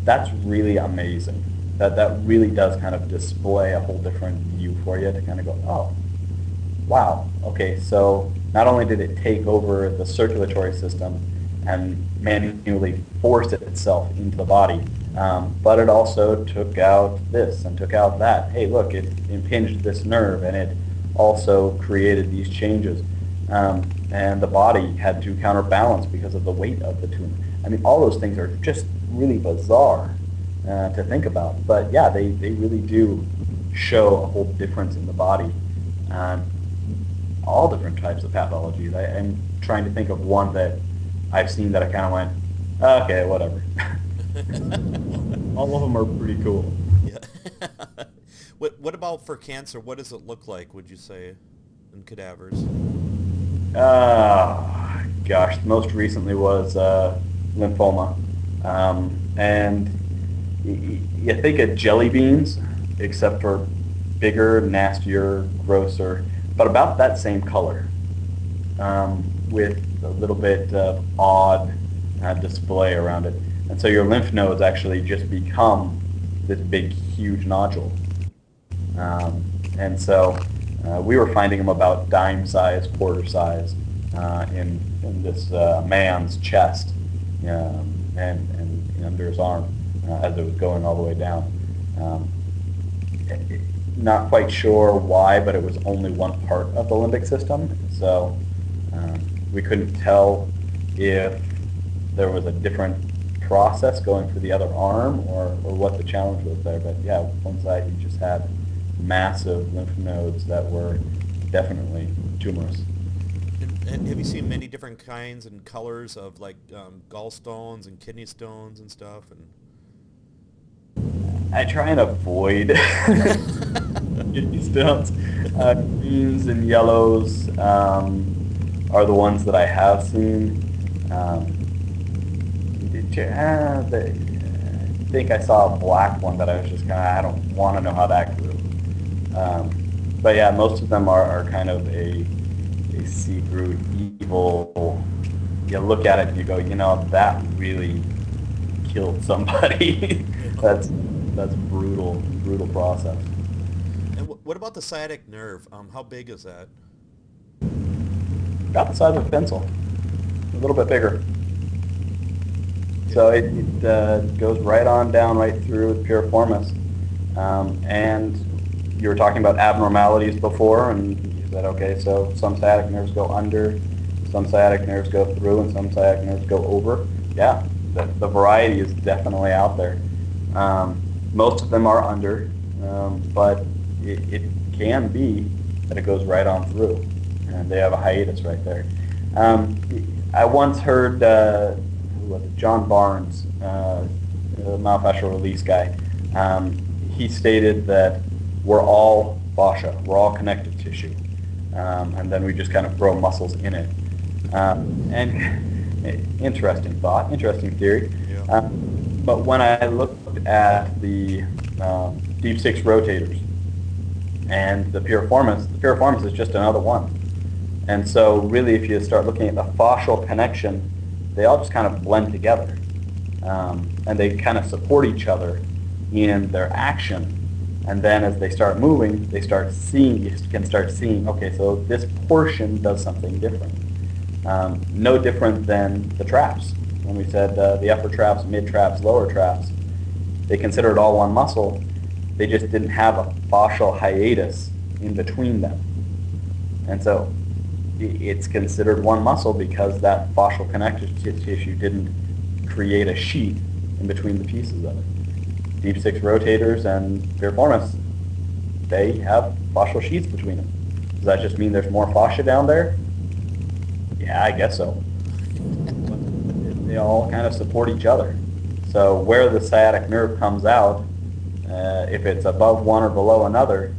that's really amazing. That really does kind of display a whole different view for you to kind of go, oh, wow, okay, so not only did it take over the circulatory system and manually force it itself into the body, but it also took out this and took out that. Hey, look, it impinged this nerve, and it also created these changes. And the body had to counterbalance because of the weight of the tumor. I mean, all those things are just really bizarre to think about. But yeah, they really do show a whole difference in the body. All different types of pathologies. I'm trying to think of one that I've seen that I kind of went, okay, whatever. All of them are pretty cool. Yeah. What about for cancer? What does it look like, would you say, in cadavers? Gosh, most recently was lymphoma. And you think of jelly beans, except for bigger, nastier, grosser, but about that same color, with a little bit of odd display around it. And so your lymph nodes actually just become this big, huge nodule. And so we were finding them about dime size, quarter size, in this man's chest and under his arm as it was going all the way down. Not quite sure why, but it was only one part of the limbic system, so we couldn't tell if there was a different process going for the other arm or what the challenge was there. But yeah, one side he just had massive lymph nodes that were definitely tumorous. And have you seen many different kinds and colors of like gallstones and kidney stones and stuff? And I try and avoid kidney stones. Greens and yellows are the ones that I have seen. I think I saw a black one that I was just kind of, I don't want to know how that grew. But yeah, most of them are kind of a see-through evil. You look at it and you go, that really killed somebody. That's brutal process. And what about the sciatic nerve? How big is that? About the size of a pencil, a little bit bigger. So it goes right on down, right through the piriformis. And you were talking about abnormalities before, and you said, okay, so some sciatic nerves go under, some sciatic nerves go through, and some sciatic nerves go over. Yeah, the variety is definitely out there. Most of them are under, but it can be that it goes right on through, and they have a hiatus right there. I once heard John Barnes, the myofascial release guy. He stated that we're all fascia, we're all connective tissue, and then we just kind of grow muscles in it. And interesting thought, interesting theory. Yeah. But when I looked at the deep six rotators and the piriformis is just another one. And so really, if you start looking at the fascial connection, they all just kind of blend together. And they kind of support each other in their action. And then as they start moving, you can start seeing, okay, so this portion does something different. No different than the traps. When we said the upper traps, mid traps, lower traps, they considered all one muscle. They just didn't have a fascial hiatus in between them. And so it's considered one muscle because that fascial connective tissue didn't create a sheet in between the pieces of it. Deep six rotators and piriformis, they have fascial sheets between them. Does that just mean there's more fascia down there? Yeah, I guess so. They all kind of support each other. So where the sciatic nerve comes out, if it's above one or below another,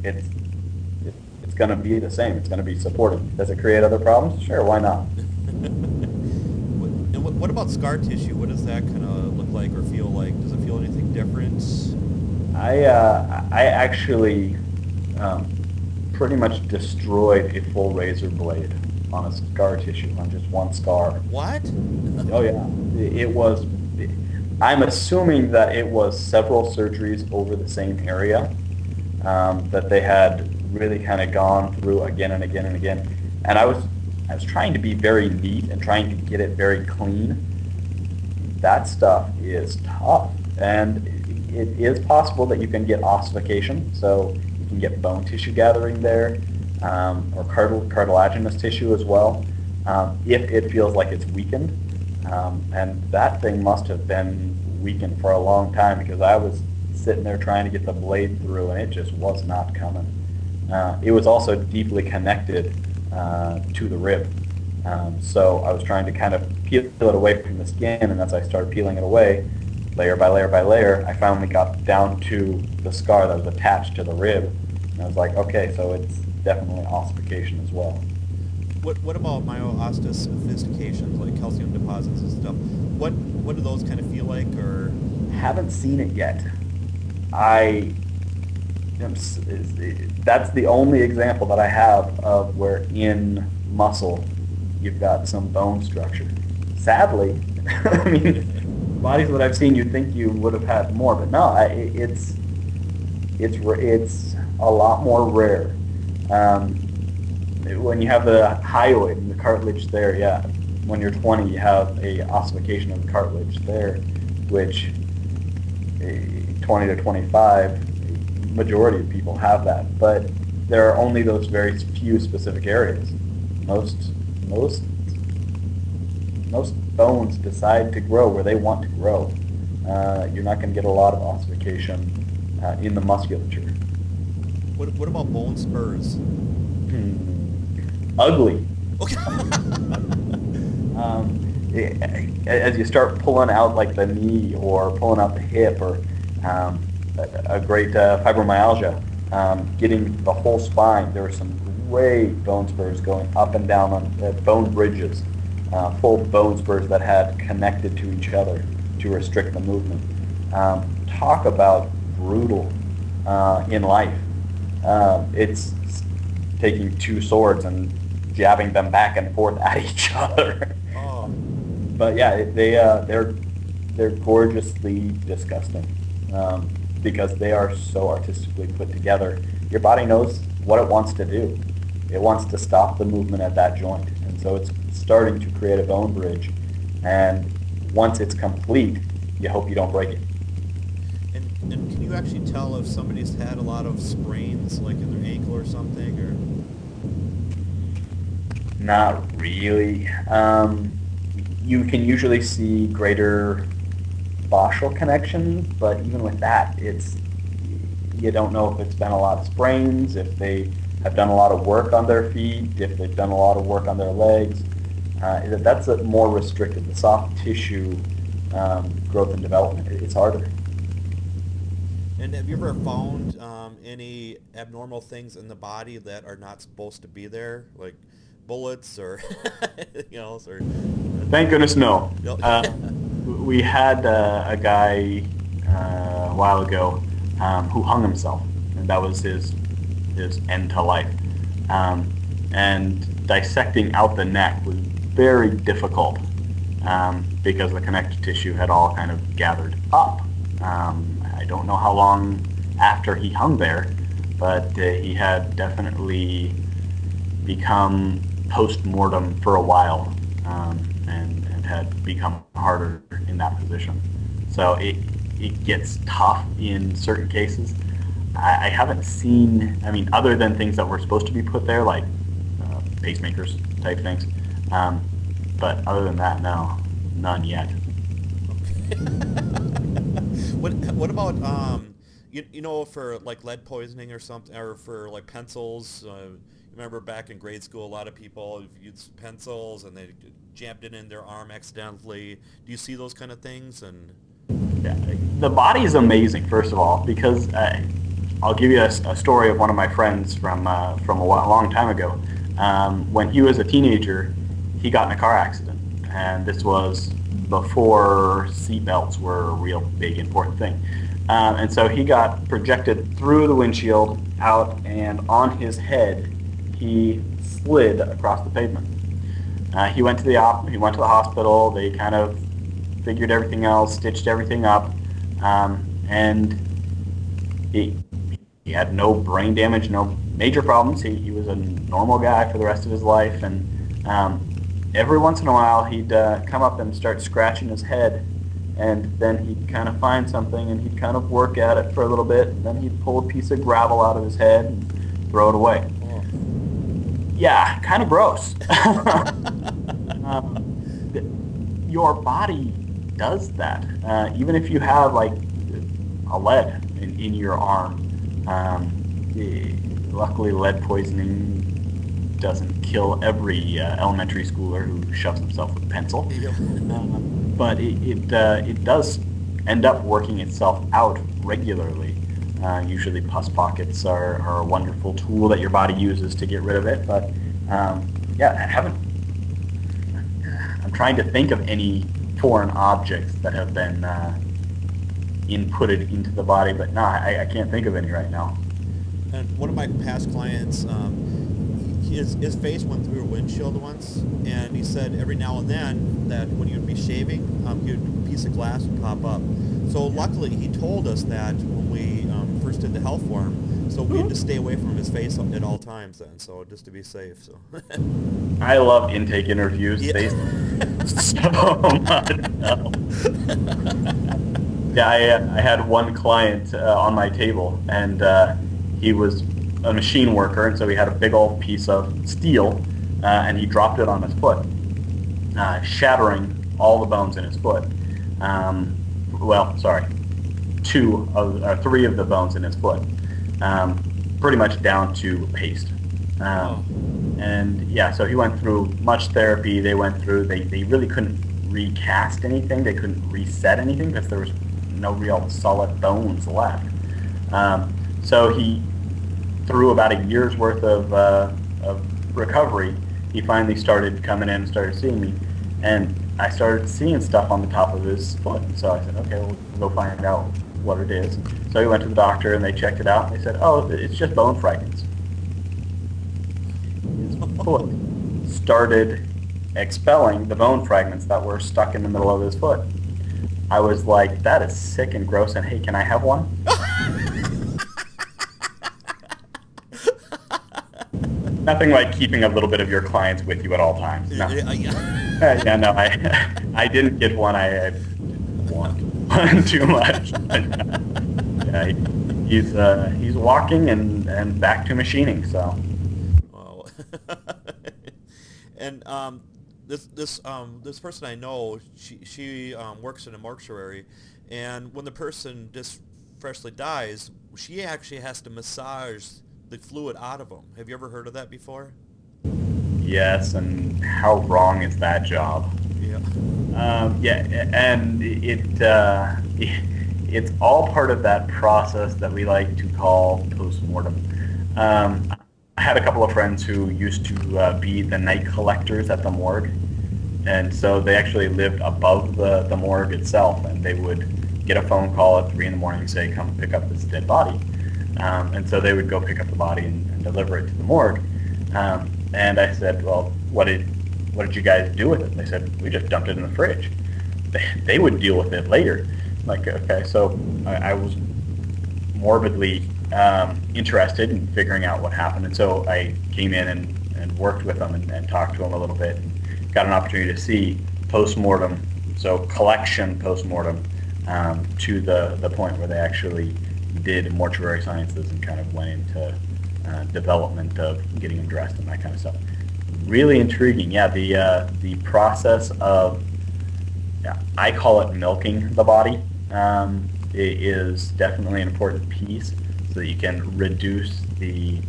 it's going to be the same. It's going to be supporting. Does it create other problems? Sure, why not? And what about scar tissue? What does that kind of look like or feel like? Does it feel anything different? I actually pretty much destroyed a full razor blade on a scar tissue, on just one scar. What? Oh yeah, it was. I'm assuming that it was several surgeries over the same area that they had really kind of gone through again and again and again. And I was trying to be very neat and trying to get it very clean. That stuff is tough, and it is possible that you can get ossification, so you can get bone tissue gathering there, or cartilaginous tissue as well, if it feels like it's weakened. And that thing must have been weakened for a long time, because I was sitting there trying to get the blade through and it just was not coming. It was also deeply connected to the rib. So I was trying to kind of peel it away from the skin, and as I started peeling it away, layer by layer by layer, I finally got down to the scar that was attached to the rib. And I was like, okay, so it's definitely ossification as well. What about myo-osteophystications, like calcium deposits and stuff? What do those kind of feel like, or? Haven't seen it yet. That's the only example that I have of where in muscle you've got some bone structure. Sadly, I mean, bodies that I've seen, you'd think you would have had more, but no, it's a lot more rare. when you have the hyoid and the cartilage there, yeah. When you're 20, you have a ossification of the cartilage there, which 20 to 25, majority of people have that. But there are only those very few specific areas. Most bones decide to grow where they want to grow. You're not going to get a lot of ossification in the musculature. What about bone spurs? Ugly. Okay. As you start pulling out like the knee or pulling out the hip or a great fibromyalgia, getting the whole spine, there were some great bone spurs going up and down on bone bridges, full bone spurs that had connected to each other to restrict the movement. Talk about brutal in life. It's taking two swords and jabbing them back and forth at each other. Oh. But yeah, they're gorgeously disgusting because they are so artistically put together. Your body knows what it wants to do. It wants to stop the movement at that joint, and so it's starting to create a bone bridge. And once it's complete, you hope you don't break it. And can you actually tell if somebody's had a lot of sprains, like in their ankle or something, or? Not really. You can usually see greater fascial connection, but even with that, you don't know if it's been a lot of sprains, if they have done a lot of work on their feet, if they've done a lot of work on their legs. That's more restricted. The soft tissue growth and development, it's harder. And have you ever found any abnormal things in the body that are not supposed to be there, like bullets or anything else? Or Thank goodness, no. no. We had a guy a while ago who hung himself, and that was his end to life. And dissecting out the neck was very difficult because the connective tissue had all kind of gathered up. I don't know how long after he hung there, but he had definitely become post-mortem for a while and had become harder in that position. So it gets tough in certain cases. I haven't seen, other than things that were supposed to be put there, like pacemakers type things. But other than that, no, none yet. What about for like lead poisoning or something, or for like pencils? Remember back in grade school, a lot of people used pencils and they jammed it in their arm accidentally. Do you see those kind of things? And yeah, the body is amazing, first of all, because I'll give you a story of one of my friends from a long time ago. When he was a teenager, he got in a car accident, and this was before seatbelts were a real big important thing. And so he got projected through the windshield out, and on his head he slid across the pavement. He went to the hospital. They kind of figured everything else, stitched everything up, and he had no brain damage, no major problems. He was a normal guy for the rest of his life, and every once in a while he'd come up and start scratching his head, and then he'd kind of find something and he'd kind of work at it for a little bit, and then he'd pull a piece of gravel out of his head and throw it away. oh. Yeah, kind of gross. Your body does that. Even if you have like a lead in your arm, luckily lead poisoning doesn't kill every elementary schooler who shoves himself with a pencil. But it does end up working itself out regularly. Usually pus pockets are a wonderful tool that your body uses to get rid of it. But I'm trying to think of any foreign objects that have been inputted into the body, but no, I can't think of any right now. And one of my past clients, his face went through a windshield once, and he said every now and then that when he would be shaving, a piece of glass would pop up. So luckily, he told us that when we first did the health form, So we had to stay away from his face at all times then, so just to be safe. So. I love intake interviews. Yeah. They so much. Yeah, I had one client on my table, and he was a machine worker, and so he had a big old piece of steel, and he dropped it on his foot, shattering all the bones in his foot. Three of the bones in his foot, pretty much down to paste. And yeah, so he went through much therapy. They really couldn't recast anything. They couldn't reset anything because there was no real solid bones left. So he, through about a year's worth of recovery, he finally started coming in and started seeing me. And I started seeing stuff on the top of his foot. So I said, okay, we'll go find out what it is. So he went to the doctor and they checked it out. And they said, oh, it's just bone fragments. His foot started expelling the bone fragments that were stuck in the middle of his foot. I was like, that is sick and gross, and hey, can I have one? Nothing like keeping a little bit of your clients with you at all times. No. Yeah, no, I didn't get one. I want one too much. Yeah, he's walking and back to machining. So. Wow. And this person I know, she works in a mortuary, and when the person just freshly dies, she actually has to massage the fluid out of them. Have you ever heard of that before? Yes, and how wrong is that job? Yeah. Yeah, and it's all part of that process that we like to call postmortem. I had a couple of friends who used to be the night collectors at the morgue, and so they actually lived above the morgue itself, and they would get a phone call at 3 in the morning and say, come pick up this dead body. And so they would go pick up the body and deliver it to the morgue. And I said, well, what did you guys do with it? And they said, we just dumped it in the fridge. They would deal with it later. Like, okay, so I was morbidly interested in figuring out what happened. And so I came in and worked with them and talked to them a little bit and got an opportunity to see postmortem, so collection postmortem, to the point where they actually did mortuary sciences and kind of went into development of getting them dressed and that kind of stuff. Really intriguing. Yeah, the process of, I call it milking the body. It is definitely an important piece so that you can reduce the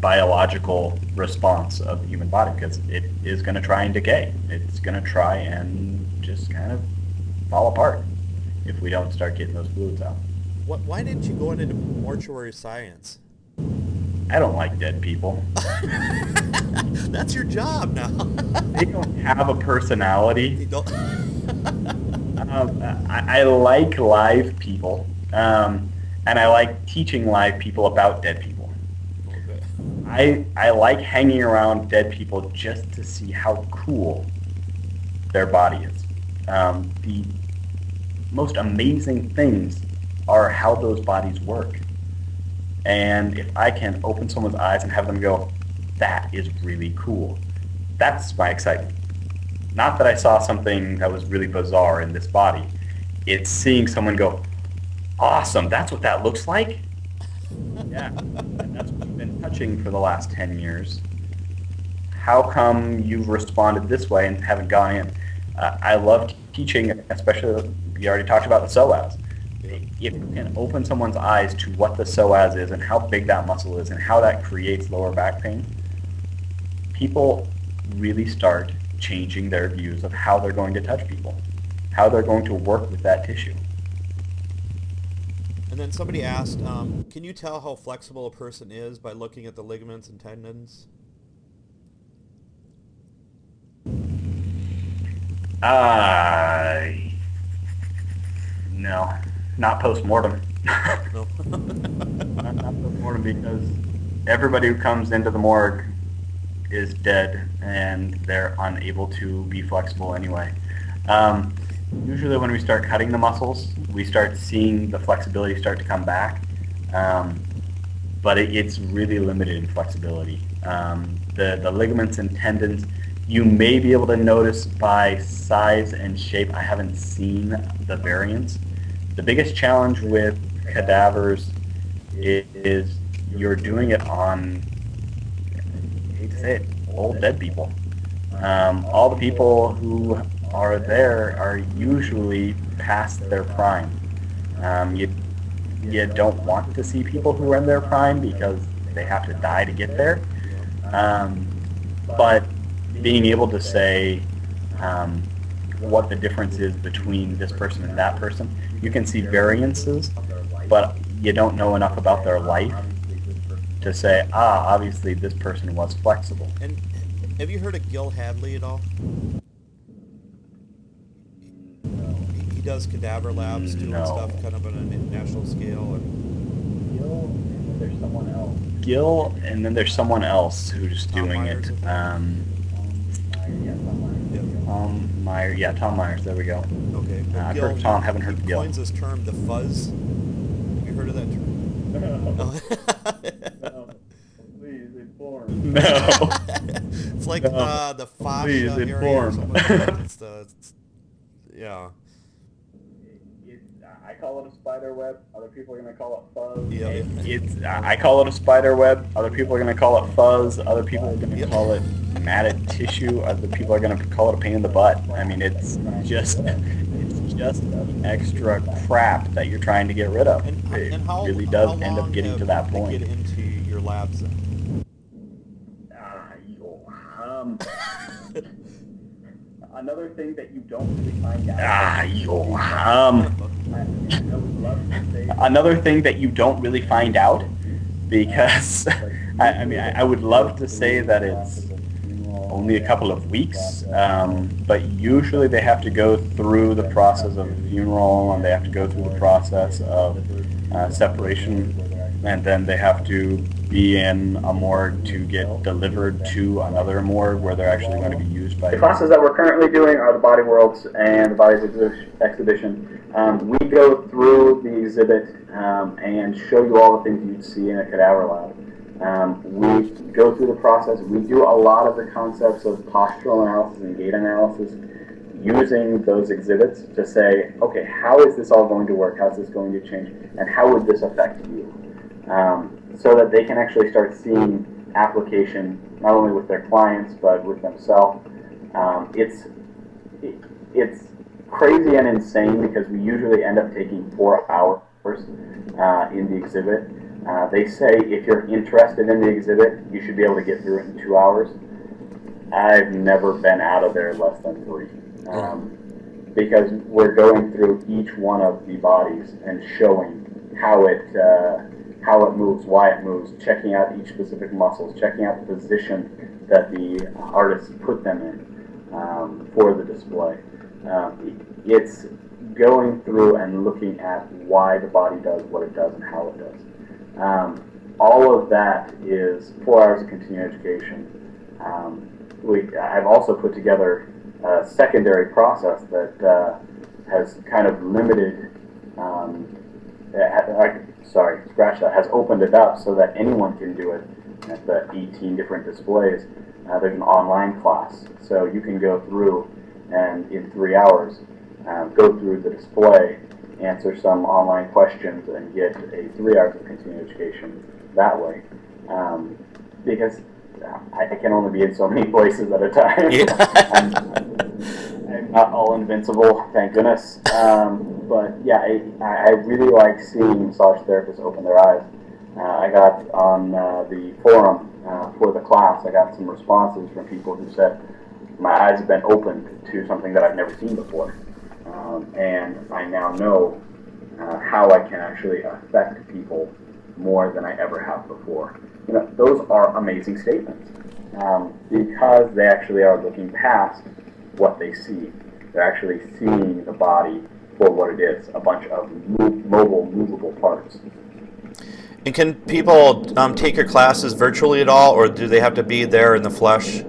biological response of the human body, because it is going to try and decay. It's going to try and just kind of fall apart if we don't start getting those fluids out. Why didn't you go into mortuary science? I don't like dead people. That's your job now. They don't have a personality. You don't. I like live people, and I like teaching live people about dead people. Okay. I like hanging around dead people just to see how cool their body is. The most amazing things are how those bodies work. And if I can open someone's eyes and have them go, that is really cool, that's my excitement. Not that I saw something that was really bizarre in this body. It's seeing someone go, awesome, that's what that looks like? Yeah, and that's what we've been touching for the last 10 years. How come you've responded this way and haven't gone in? I love teaching, especially, you already talked about the psoas. If you can open someone's eyes to what the psoas is and how big that muscle is and how that creates lower back pain, people really start changing their views of how they're going to touch people, how they're going to work with that tissue. And then somebody asked, can you tell how flexible a person is by looking at the ligaments and tendons? No, not post-mortem. No. Not post-mortem, because everybody who comes into the morgue is dead and they're unable to be flexible anyway. Usually when we start cutting the muscles, we start seeing the flexibility start to come back. But it's really limited in flexibility. The ligaments and tendons, you may be able to notice by size and shape. I haven't seen the variance. The biggest challenge with cadavers is you're doing it on, I hate to say it, old dead people. All the people who are there are usually past their prime. You don't want to see people who are in their prime because they have to die to get there. But being able to say what the difference is between this person and that person, you can see variances, but you don't know enough about their life to say, obviously this person was flexible. And have you heard of Gil Hadley at all? He does cadaver labs too and stuff, kind of on a national scale. And Gil, and then there's someone else. Gil, and then there's someone else who's Tom doing Myers, it. Yeah. Tom Myers. There we go. Okay. I've heard of Tom, haven't heard of Gil. He coins this term, the fuzz. Have you heard of that term? No. No. Please inform. No. It's like the fascia Please area or inform. something like that. Yeah. I call it a spider web. Other people are going to call it fuzz. Yeah. I call it a spider web. Other people are going to call it fuzz. Other people are going to call it matted tissue. Other people are going to call it a pain in the butt. I mean, it's just extra crap that you're trying to get rid of. It really does end up getting to that point. Get into your labs then? Another thing that you don't really find out. Another thing that you don't really find out, because I would love to say that it's only a couple of weeks, but usually they have to go through the process of funeral, and they have to go through the process of separation, and then they have to be in a morgue to get delivered to another morgue where they're actually going to be used by... The classes that we're currently doing are the Body Worlds and the Bodies Exhibition. We go through the exhibit and show you all the things you'd see in a cadaver lab. We go through the process. We do a lot of the concepts of postural analysis and gait analysis using those exhibits to say, okay, how is this all going to work? How is this going to change? And how would this affect you? So that they can actually start seeing application not only with their clients but with themselves. It's crazy and insane because we usually end up taking 4 hours in the exhibit. They say if you're interested in the exhibit, you should be able to get through it in 2 hours. I've never been out of there less than 3. Because we're going through each one of the bodies and showing how it moves, why it moves, checking out each specific muscles, checking out the position that the artist put them in for the display. It's going through and looking at why the body does what it does and how it does. All of that is 4 hours of continuing education. I've also put together a secondary process that has kind of limited, has opened it up so that anyone can do it at the 18 different displays. There's an online class, so you can go through and in 3 hours go through the display, answer some online questions, and get a 3 hours of continuing education that way. Because I can only be in so many places at a time. I'm not all invincible, thank goodness. But yeah, I really like seeing massage therapists open their eyes. I got on the forum for the class, I got some responses from people who said, my eyes have been opened to something that I've never seen before. And I now know how I can actually affect people more than I ever have before. You know, those are amazing statements because they actually are looking past what they see. They're actually seeing the body for what it is, a bunch of movable parts. And can people take your classes virtually at all, or do they have to be there in the flesh?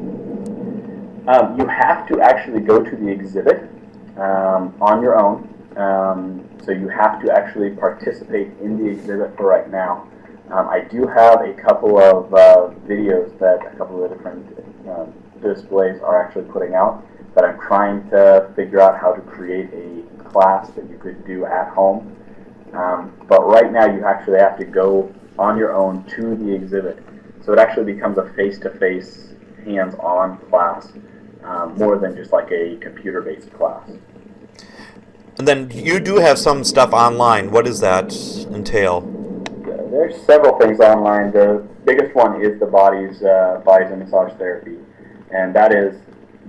You have to actually go to the exhibit on your own. So you have to actually participate in the exhibit for right now. I do have a couple of videos that a couple of the different displays are actually putting out, but I'm trying to figure out how to create a class that you could do at home. But right now you actually have to go on your own to the exhibit. So it actually becomes a face-to-face, hands-on class, more than just like a computer-based class. And then you do have some stuff online. What does that entail? There's several things online. The biggest one is the Bodies and Massage Therapy, and that is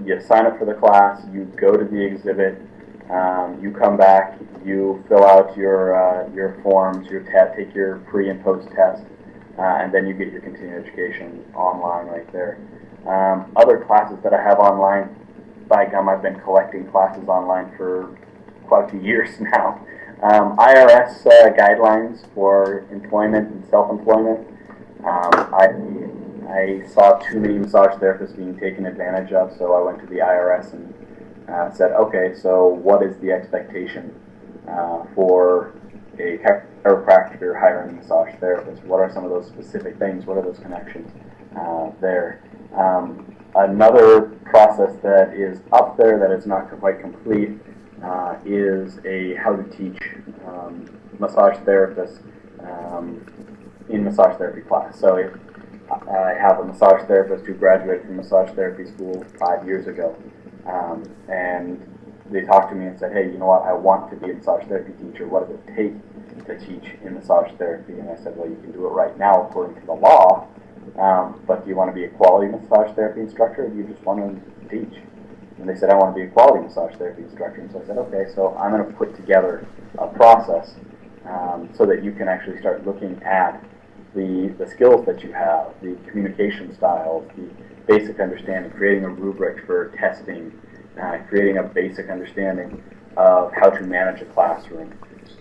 you sign up for the class, you go to the exhibit, you come back, you fill out your forms, take your pre and post test, and then you get your continuing education online right there. Other classes that I have online, by gum, I've been collecting classes online for quite a few years now. IRS guidelines for employment and self-employment. I saw too many massage therapists being taken advantage of, so I went to the IRS and said, okay, so what is the expectation for a chiropractor hiring a massage therapist? What are some of those specific things? What are those connections there? Another process that is up there that is not quite complete is a how to teach massage therapists in massage therapy class. So if I have a massage therapist who graduated from massage therapy school 5 years ago, and they talked to me and said, hey, you know what, I want to be a massage therapy teacher. What does it take to teach in massage therapy? And I said, well, you can do it right now according to the law, but do you want to be a quality massage therapy instructor, or do you just want to teach? And they said, I want to be a quality massage therapy instructor. And so I said, okay, so I'm going to put together a process so that you can actually start looking at the skills that you have, the communication styles, the basic understanding, creating a rubric for testing, creating a basic understanding of how to manage a classroom.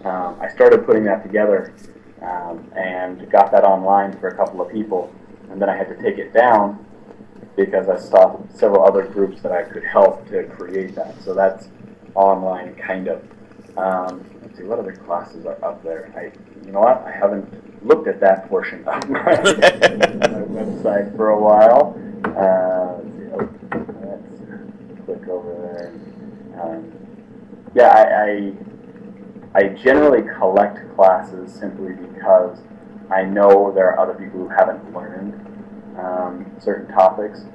I started putting that together and got that online for a couple of people, and then I had to take it down because I saw several other groups that I could help to create that. So that's online, kind of. Let's see, what other classes are up there? You know what? I haven't looked at that portion of my website for a while. Let's click over there. I generally collect classes simply because I know there are other people who haven't learned certain topics.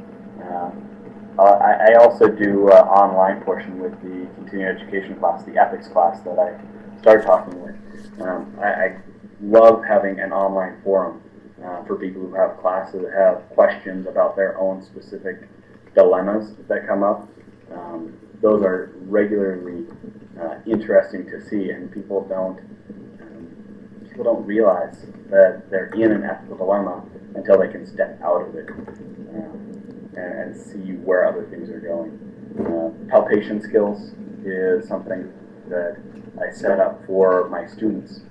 I also do online portion with the continuing education class, the ethics class that I started talking with. I love having an online forum for people who have classes that have questions about their own specific dilemmas that come up. Those are regularly interesting to see, and people don't realize that they're in an ethical dilemma until they can step out of it and see where other things are going. Palpation skills is something that I set up for my students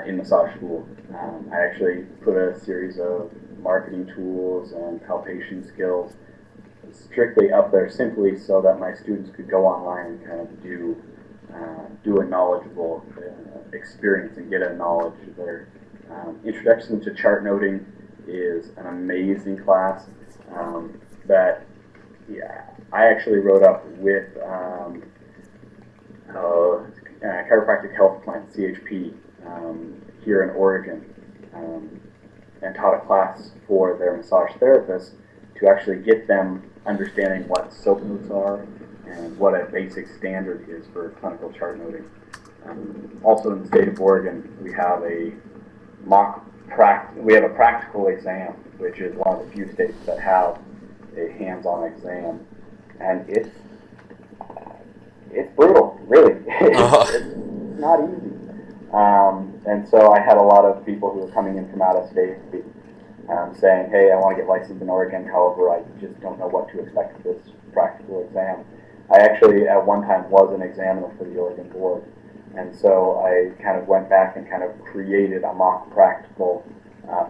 in massage school. I actually put a series of marketing tools and palpation skills strictly up there simply so that my students could go online and kind of do a knowledgeable experience and get a knowledge there. Introduction to Chart Noting is an amazing class that I actually wrote up with Chiropractic Health Plan, CHP, here in Oregon, and taught a class for their massage therapists to actually get them understanding what SOAP notes are and what a basic standard is for clinical chart noting. Also in the state of Oregon, we have a practical exam, which is one of the few states that have a hands-on exam, and it's brutal, really. It's not easy. And so I had a lot of people who were coming in from out of state saying, hey, I want to get licensed in Oregon, however, I just don't know what to expect for this practical exam. I actually, at one time, was an examiner for the Oregon Board, and so I kind of went back and kind of created a mock practical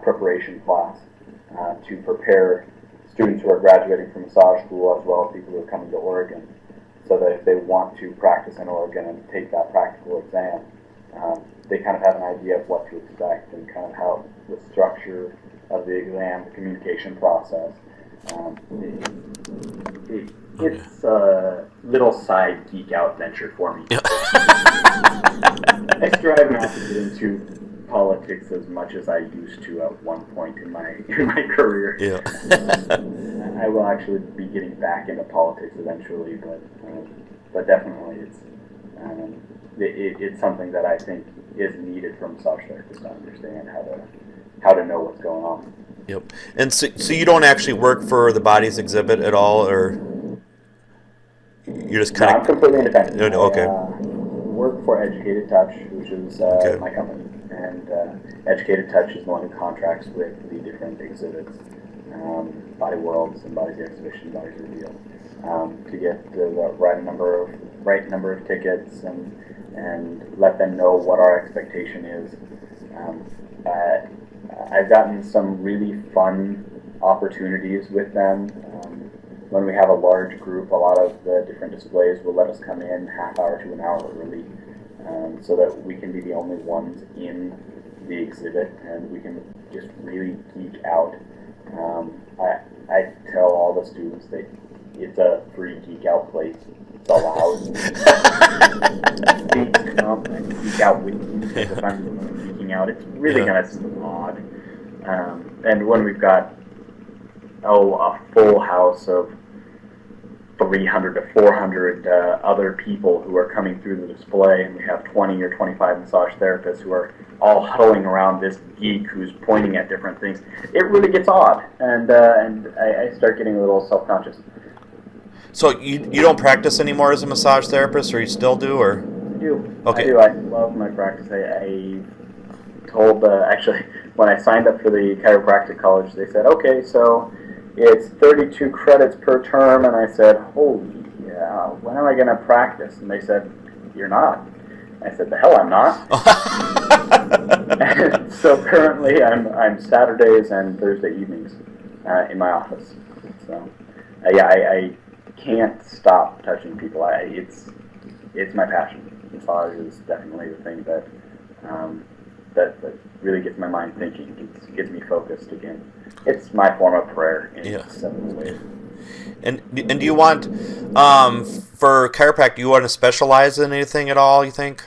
preparation class to prepare students who are graduating from massage school as well as people who are coming to Oregon. so that if they want to practice in Oregon and take that practical exam, they kind of have an idea of what to expect and kind of how the structure of the exam, the communication process. It's a little side geek out venture for me. I strive not to get into politics as much as I used to at one point in my career. Yeah. I will actually be getting back into politics eventually, but definitely it's something that I think is needed from massage therapists to understand how to know what's going on. Yep. And so you don't actually work for the Bodies exhibit at all, or you're just kind I'm completely independent. Okay. I work for Educated Touch, which is my company, and Educated Touch is the one who contracts with the different exhibits, Body Worlds and Bodies Exhibition, Bodies Revealed, to get the right number of tickets and let them know what our expectation is. I've gotten some really fun opportunities with them. When we have a large group, a lot of the different displays will let us come in half hour to an hour early, so that we can be the only ones in the exhibit and we can just really geek out. I tell all the students that it's a free geek out place. It's allowed. Students come and geek out with you. Because if I'm geeking out, it's really kind of odd. And when we've got a full house of 300 to 400 other people who are coming through the display, and we have 20 or 25 massage therapists who are all huddling around this geek who's pointing at different things, it really gets odd, and I start getting a little self-conscious. So you don't practice anymore as a massage therapist, or you still do, or? I do. Okay. I do. I love my practice. I told, actually, when I signed up for the chiropractic college, they said, okay, so it's 32 credits per term, and I said, holy yeah, when am I going to practice? And they said, you're not. I said, the hell I'm not. And so currently I'm Saturdays and Thursday evenings in my office. So I can't stop touching people. It's my passion. Massage is definitely the thing that really gets my mind thinking. It gets me focused again. It's my form of prayer in several ways. And do you want, for chiropractic, do you want to specialize in anything at all, you think?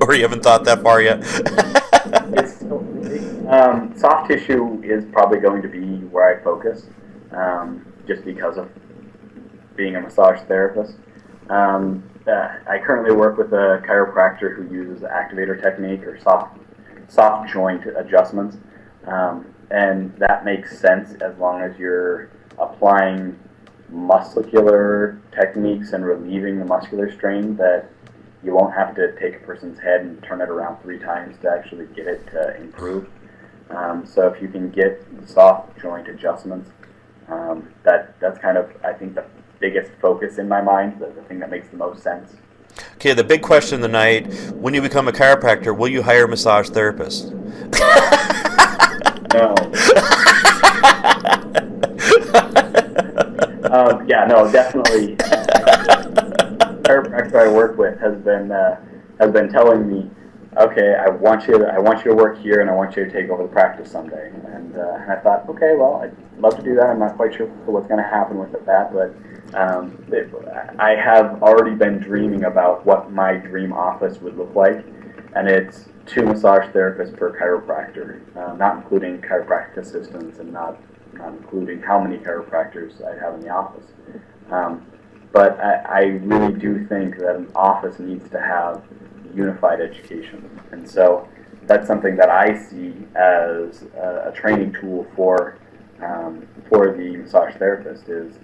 Or you haven't thought that far yet? Soft tissue is probably going to be where I focus, just because of being a massage therapist. I currently work with a chiropractor who uses the activator technique or soft joint adjustments, and that makes sense as long as you're applying muscular techniques and relieving the muscular strain, that you won't have to take a person's head and turn it around 3 times to actually get it to improve. So if you can get soft joint adjustments, that's kind of, I think, the biggest focus in my mind, the thing that makes the most sense. Okay, the big question of the night, when you become a chiropractor, will you hire massage therapists? No. No, definitely. The chiropractor I work with has been telling me, okay, I want you to work here, and I want you to take over the practice someday. And I thought, okay, well, I'd love to do that. I'm not quite sure what's going to happen with that, but I have already been dreaming about what my dream office would look like, and it's 2 massage therapists per chiropractor, not including chiropractic assistants and not including how many chiropractors I have in the office. But I really do think that an office needs to have unified education, and so that's something that I see as a training tool for the massage therapist, is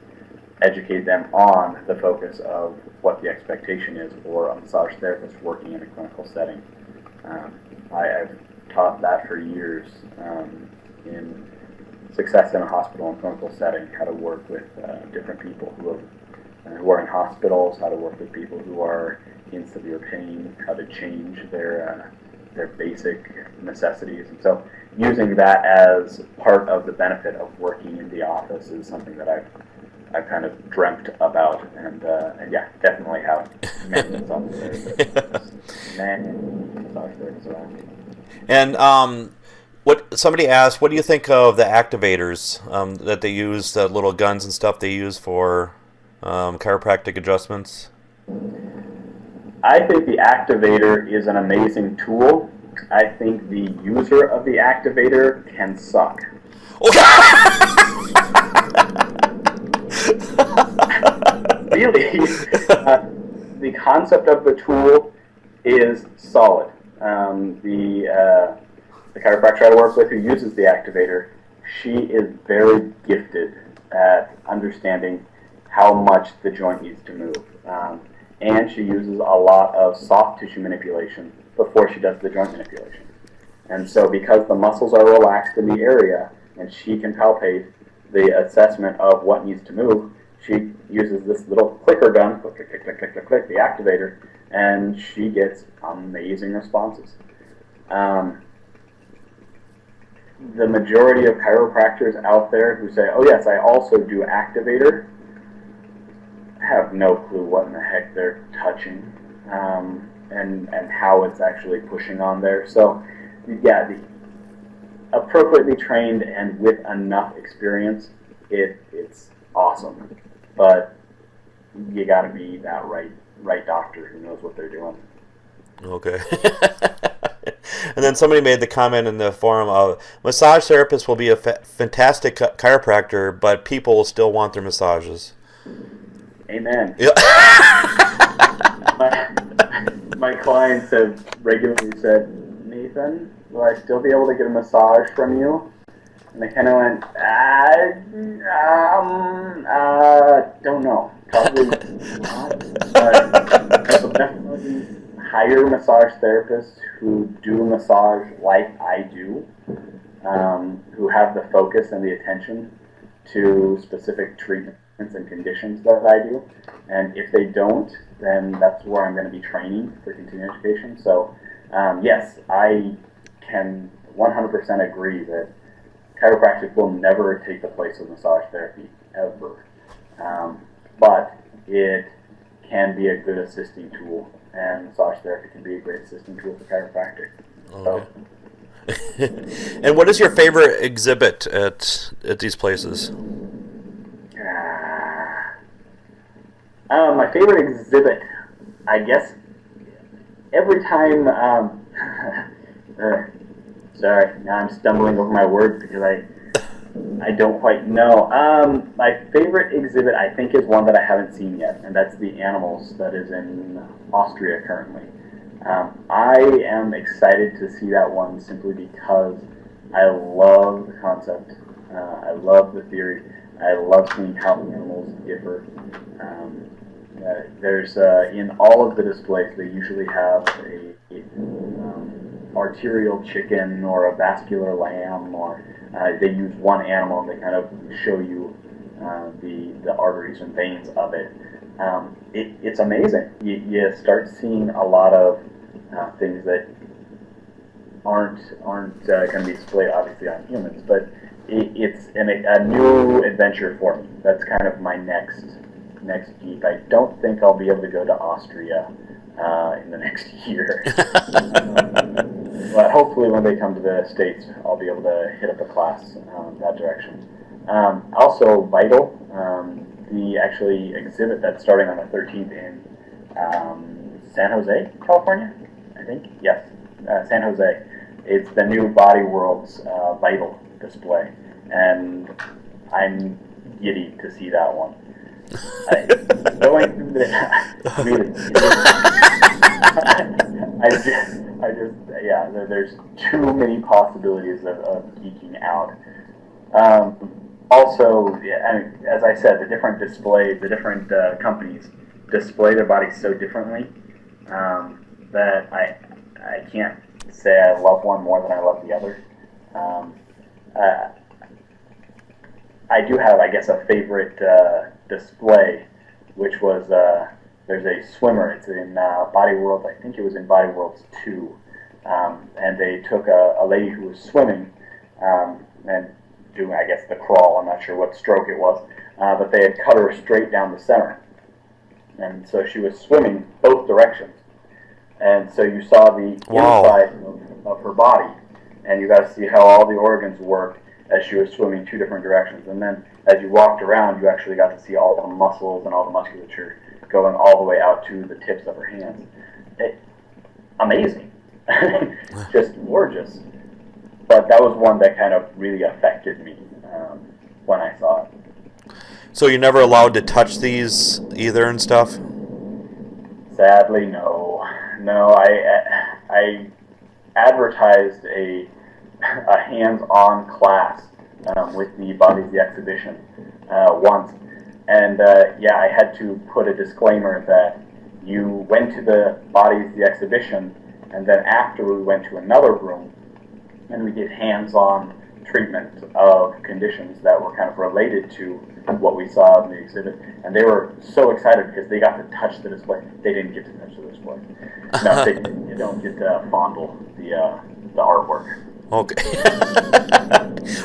educate them on the focus of what the expectation is for a massage therapist working in a clinical setting. I've taught that for years in success in a hospital and clinical setting, how to work with different people who are in hospitals, how to work with people who are in severe pain, how to change their their basic necessities. And so using that as part of the benefit of working in the office is something that I've kind of dreamt about, and yeah, definitely have many massage therapists. Many massage therapists around. And what somebody asked, what do you think of the activators that they use, the little guns and stuff they use for chiropractic adjustments? I think the activator is an amazing tool. I think the user of the activator can suck. Really, the concept of the tool is solid. The chiropractor I work with who uses the activator, she is very gifted at understanding how much the joint needs to move. And she uses a lot of soft tissue manipulation before she does the joint manipulation. And so because the muscles are relaxed in the area and she can palpate the assessment of what needs to move, she uses this little clicker gun, click, click, click, click, click, click, click, the activator, and she gets amazing responses. The majority of chiropractors out there who say, oh yes, I also do activator, have no clue what in the heck they're touching and how it's actually pushing on there. So yeah, the appropriately trained and with enough experience, it's awesome. But you got to be that right doctor who knows what they're doing. Okay. And then somebody made the comment in the forum of massage therapists will be a fantastic chiropractor, but people will still want their massages. Amen. Yeah. My clients have regularly said, Nathan, will I still be able to get a massage from you? And I kind of went, don't know. Probably not. But I will definitely hire massage therapists who do massage like I do, who have the focus and the attention to specific treatments and conditions that I do. And if they don't, then that's where I'm going to be training for continuing education. So, yes, I can 100% agree that chiropractic will never take the place of massage therapy, ever. But it can be a good assisting tool, and massage therapy can be a great assisting tool for chiropractic. Okay. So. And what is your favorite exhibit at these places? My favorite exhibit, I guess, every time, sorry, now I'm stumbling over my words because I don't quite know. My favorite exhibit, I think, is one that I haven't seen yet, and that's the animals that is in Austria currently. I am excited to see that one simply because I love the concept. I love the theory. I love seeing how animals differ. There's in all of the displays, they usually have a arterial chicken or a vascular lamb, or they use one animal and they kind of show you the arteries and veins of it. It's amazing. You start seeing a lot of things that aren't going to be displayed obviously on humans, but it's a new adventure for me. That's kind of my next peak. I don't think I'll be able to go to Austria in the next year. But hopefully when they come to the States, I'll be able to hit up a class in that direction. Also, Vital, the actually exhibit that's starting on the 13th in San Jose, California, I think. Yes, San Jose. It's the new Body Worlds Vital display, and I'm giddy to see that one. Going through the, there's too many possibilities of geeking out. Also, as I said, the different displays, the different companies display their bodies so differently that I can't say I love one more than I love the other. I do have, I guess, a favorite display, which was there's a swimmer. It's in Body World. I think it was in Body Worlds 2, and they took a lady who was swimming and doing, I guess, the crawl. I'm not sure what stroke it was, but they had cut her straight down the center. And so she was swimming both directions. And so you saw the inside of her body, and you got to see how all the organs work as she was swimming two different directions. And then as you walked around, you actually got to see all the muscles and all the musculature going all the way out to the tips of her hands. Amazing. Just gorgeous. But that was one that kind of really affected me when I saw it. So you're never allowed to touch these either and stuff? Sadly, no. No, I advertised a hands-on class with the Bodies the Exhibition once. And yeah, I had to put a disclaimer that you went to the Bodies the Exhibition, and then after we went to another room and we did hands-on treatment of conditions that were kind of related to what we saw in the exhibit. And they were so excited because they got to touch the display. They didn't get to touch the display. No, you don't get to fondle the artwork. Okay.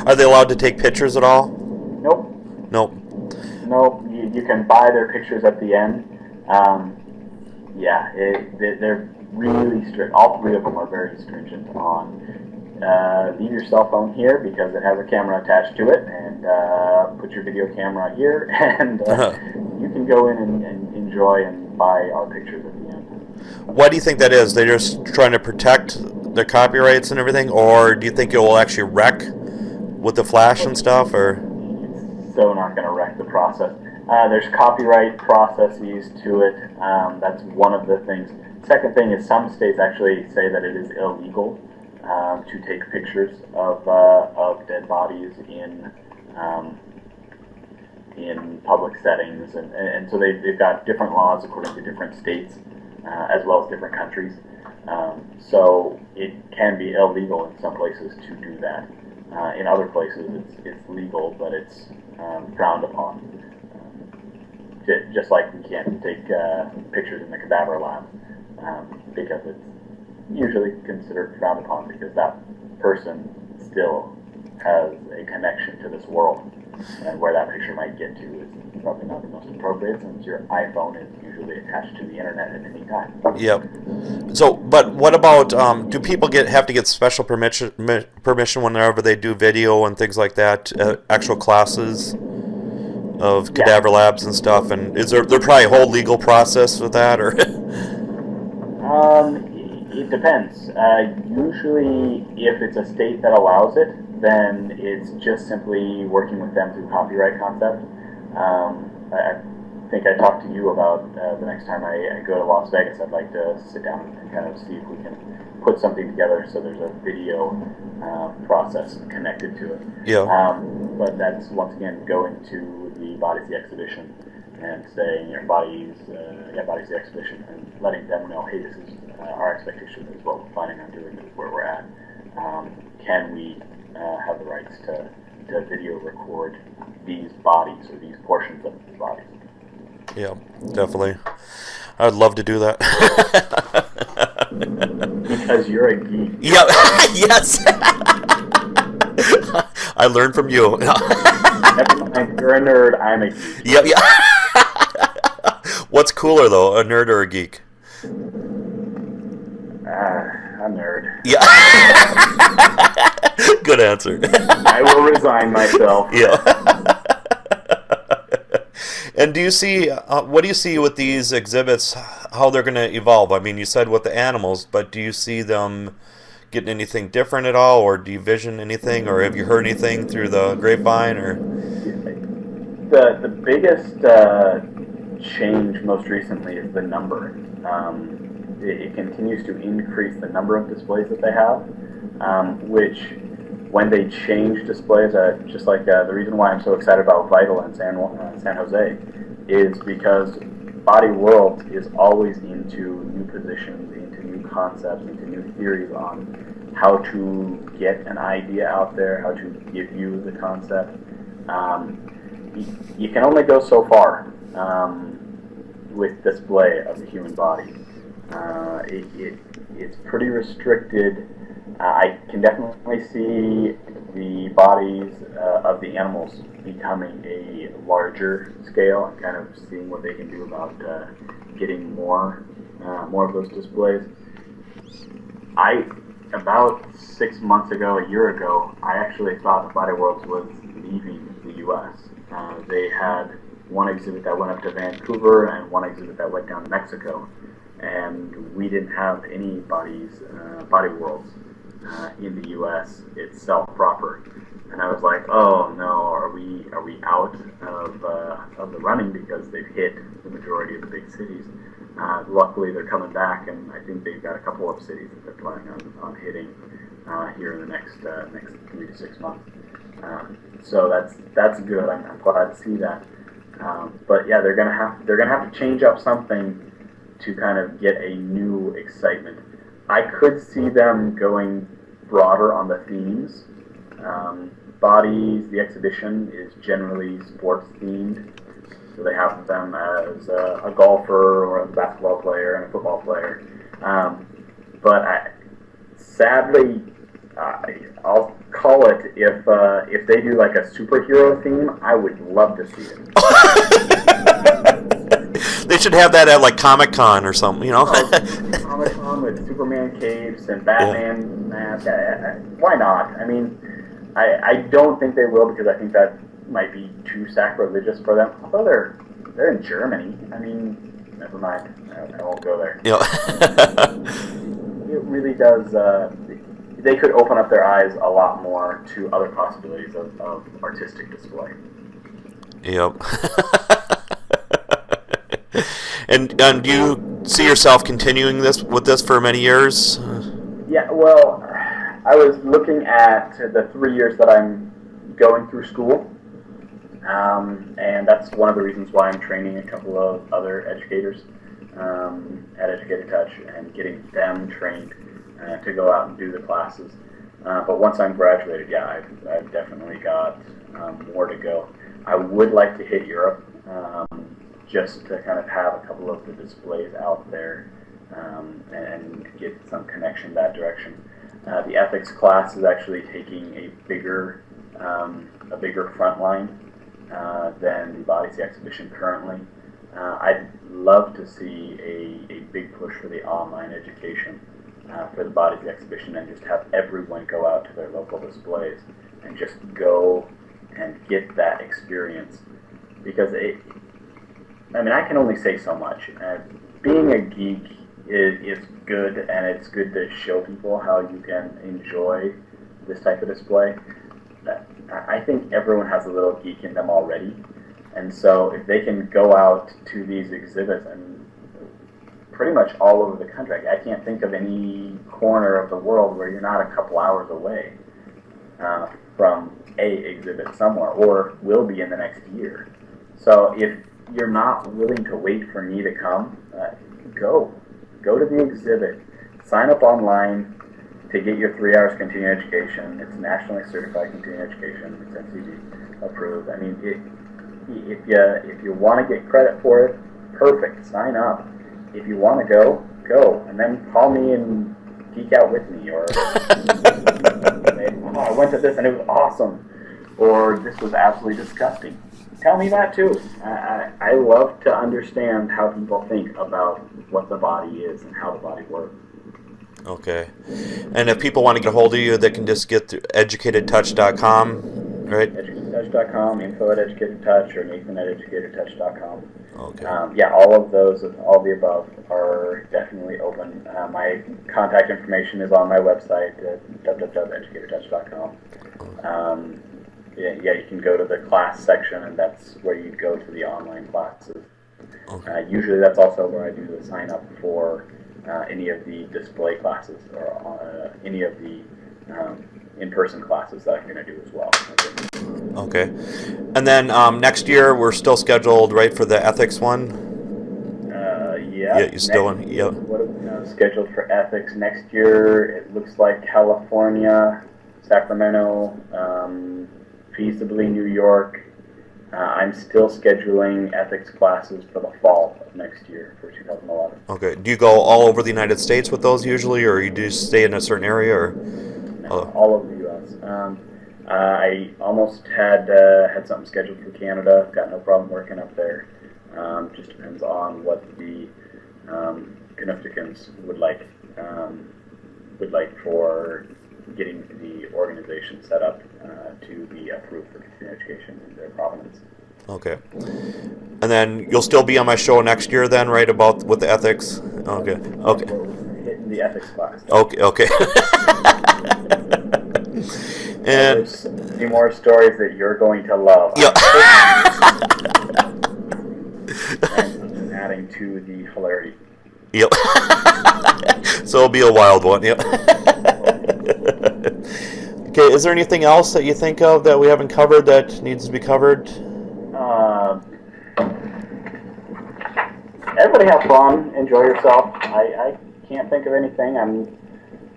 Are they allowed to take pictures at all? Nope. Nope. Nope. You can buy their pictures at the end. Yeah, they're really strict. All three of them are very stringent on leave your cell phone here because it has a camera attached to it, and put your video camera here, and you can go in and enjoy and buy our pictures at the end. Why do you think that is? They're just trying to protect the copyrights and everything, or do you think it will actually wreck with the flash and stuff? Or it's so not going to wreck the process. There's copyright processes to it. That's one of the things. Second thing is some states actually say that it is illegal to take pictures of dead bodies in public settings, and so they've got different laws according to different states, as well as different countries. So it can be illegal in some places to do that. In other places, it's legal, but it's frowned upon. Just like we can't take pictures in the cadaver lab because it's usually considered frowned upon because that person still has a connection to this world, and where that picture might get to is probably not the most appropriate since your iPhone is usually attached to the internet at any time. Yep. So, but what about do people have to get special permission whenever they do video and things like that? Actual classes of cadaver labs and stuff, and is there probably a whole legal process with that, or? It depends. Usually, if it's a state that allows it, then it's just simply working with them through copyright concept. I think I talked to you about the next time I go to Las Vegas, I'd like to sit down and kind of see if we can put something together so there's a video process connected to it. Yeah. But that's, once again, going to the Bodies the Exhibition and saying, Bodies the Exhibition, and letting them know, hey, this is our expectation, this is what we're planning on doing, this is where we're at. Can we have the rights to video record these bodies or these portions of these bodies? Yeah, definitely. I'd love to do that. Because you're a geek. Yeah, yes. I learned from you. Never mind, you're a nerd, I'm a geek. Yeah, yeah. What's cooler, though, a nerd or a geek? A nerd. Yeah. Good answer. I will resign myself. Yeah. And do you see, what do you see with these exhibits, how they're going to evolve? I mean, you said with the animals, but do you see them getting anything different at all, or do you vision anything, or have you heard anything through the grapevine? Or the biggest change most recently is the number. It continues to increase the number of displays that they have, which when they change displays, just like the reason why I'm so excited about Vital in San Jose is because Body World is always into new positions, into new concepts, into new theories on how to get an idea out there, how to give you the concept. You can only go so far with display of the human body. it's pretty restricted. I can definitely see the bodies of the animals becoming a larger scale and kind of seeing what they can do about getting more of those displays. About 6 months ago, a year ago, I actually thought the Body Worlds was leaving the U.S. They had one exhibit that went up to Vancouver and one exhibit that went down to Mexico, and we didn't have any Body Worlds in the U.S. itself proper. And I was like, oh no, are we out of the running because they've hit the majority of the big cities? Luckily, they're coming back, and I think they've got a couple of cities that they're planning on hitting here in the next 3 to 6 months. So that's good. I'm glad to see that. But yeah, they're gonna have to change up something to kind of get a new excitement. I could see them going broader on the themes. Bodies, the exhibition is generally sports themed. So they have them as a golfer or a basketball player and a football player. But sadly, I'll call it if they do like a superhero theme, I would love to see it. They should have that at like Comic-Con or something, you know? Comic-Con with Superman capes and Batman mask. Why not? I mean, I don't think they will, because I think that might be too sacrilegious for them. Although they're in Germany. I mean, never mind. I won't go there. Yeah. It really does. They could open up their eyes a lot more to other possibilities of artistic display. Yep. And do you see yourself continuing with this for many years? Yeah, well, I was looking at the 3 years that I'm going through school, and that's one of the reasons why I'm training a couple of other educators at Educated Touch and getting them trained to go out and do the classes. But once I'm graduated, yeah, I've definitely got more to go. I would like to hit Europe, just to kind of have a couple of the displays out there and get some connection that direction. The ethics class is actually taking a bigger front line than the Bodies exhibition currently. I'd love to see a big push for the online education for the Bodies exhibition, and just have everyone go out to their local displays and just go and get that experience. Because I can only say so much. Being a geek is good, and it's good to show people how you can enjoy this type of display. I think everyone has a little geek in them already, and so if they can go out to these exhibits, and pretty much all over the country, I can't think of any corner of the world where you're not a couple hours away from a exhibit somewhere, or will be in the next year. So if you're not willing to wait for me to come, go to the exhibit, sign up online to get your 3 hours continuing education. It's nationally certified continuing education. It's NCD approved. I mean, if you want to get credit for it, perfect. Sign up. If you want to go, and then call me and geek out with me, or I went to this and it was awesome, or this was absolutely disgusting. Tell me that too. I love to understand how people think about what the body is and how the body works. Okay. And if people want to get a hold of you, they can just get through educatedtouch.com, right? Educatedtouch.com, info@educatedtouch, or nathan@educatedtouch.com. Okay. Yeah, all of those, all the above, are definitely open. My contact information is on my website, www.educatedtouch.com. Yeah, you can go to the class section, and that's where you'd go to the online classes. Okay. Usually that's also where I do the sign up for any of the display classes, or any of the in-person classes that I'm going to do as well. Okay. And then next year we're still scheduled, right, for the ethics one? Yeah. You still on? Yep. What is scheduled for ethics next year? It looks like California, Sacramento, feasibly New York, I'm still scheduling ethics classes for the fall of next year for 2011. Okay. Do you go all over the United States with those usually, or you do stay in a certain area, or? No, all over the U.S. I almost had something scheduled for Canada. Got no problem working up there. Just depends on what the Canooftikans would like for getting the organization set up to be approved for continuing education in their province. Okay. And then you'll still be on my show next year then, right, about with the ethics? Okay. Okay. Hitting the ethics class. Okay, okay. And there's a few more stories that you're going to love. Yeah. And adding to the hilarity. Yep. So it'll be a wild one, yep. Okay, is there anything else that you think of that we haven't covered that needs to be covered? Everybody have fun, enjoy yourself. I can't think of anything. I'm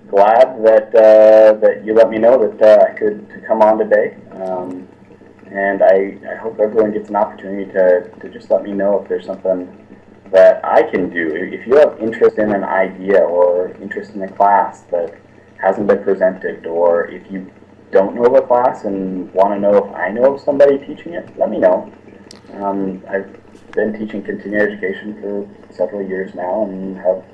glad that you let me know that I could come on today. And I hope everyone gets an opportunity to just let me know if there's something that I can do. If you have interest in an idea or interest in a class that hasn't been presented, or if you don't know of a class and want to know if I know of somebody teaching it, let me know. I've been teaching continuing education for several years now and have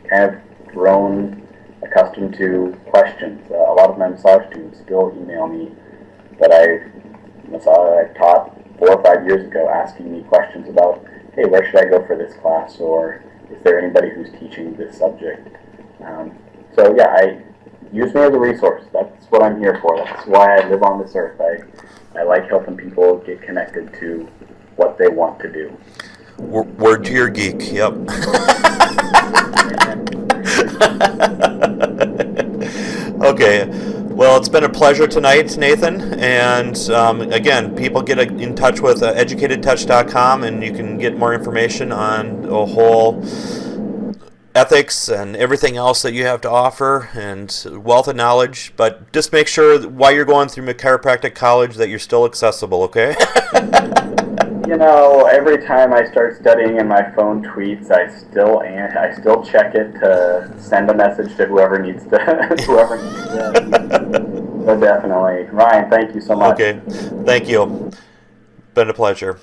kind of grown accustomed to questions. A lot of my massage students still email me that I taught 4 or 5 years ago, asking me questions about, hey, where should I go for this class, or is there anybody who's teaching this subject? So yeah, I use me as a resource. That's what I'm here for. That's why I live on this earth. I like helping people get connected to what they want to do. Word to your geek, yep. Okay, well, it's been a pleasure tonight, Nathan, and again, people get in touch with educatedtouch.com, and you can get more information on the whole ethics and everything else that you have to offer, and wealth of knowledge. But just make sure that while you're going through chiropractic college that you're still accessible, okay? You know, every time I start studying and my phone tweets, I still check it to send a message to whoever needs to. So definitely, Ryan. Thank you so much. Okay, thank you. Been a pleasure.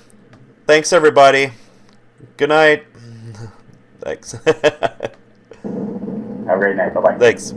Thanks, everybody. Good night. Thanks. Have a great night. Bye-bye. Thanks.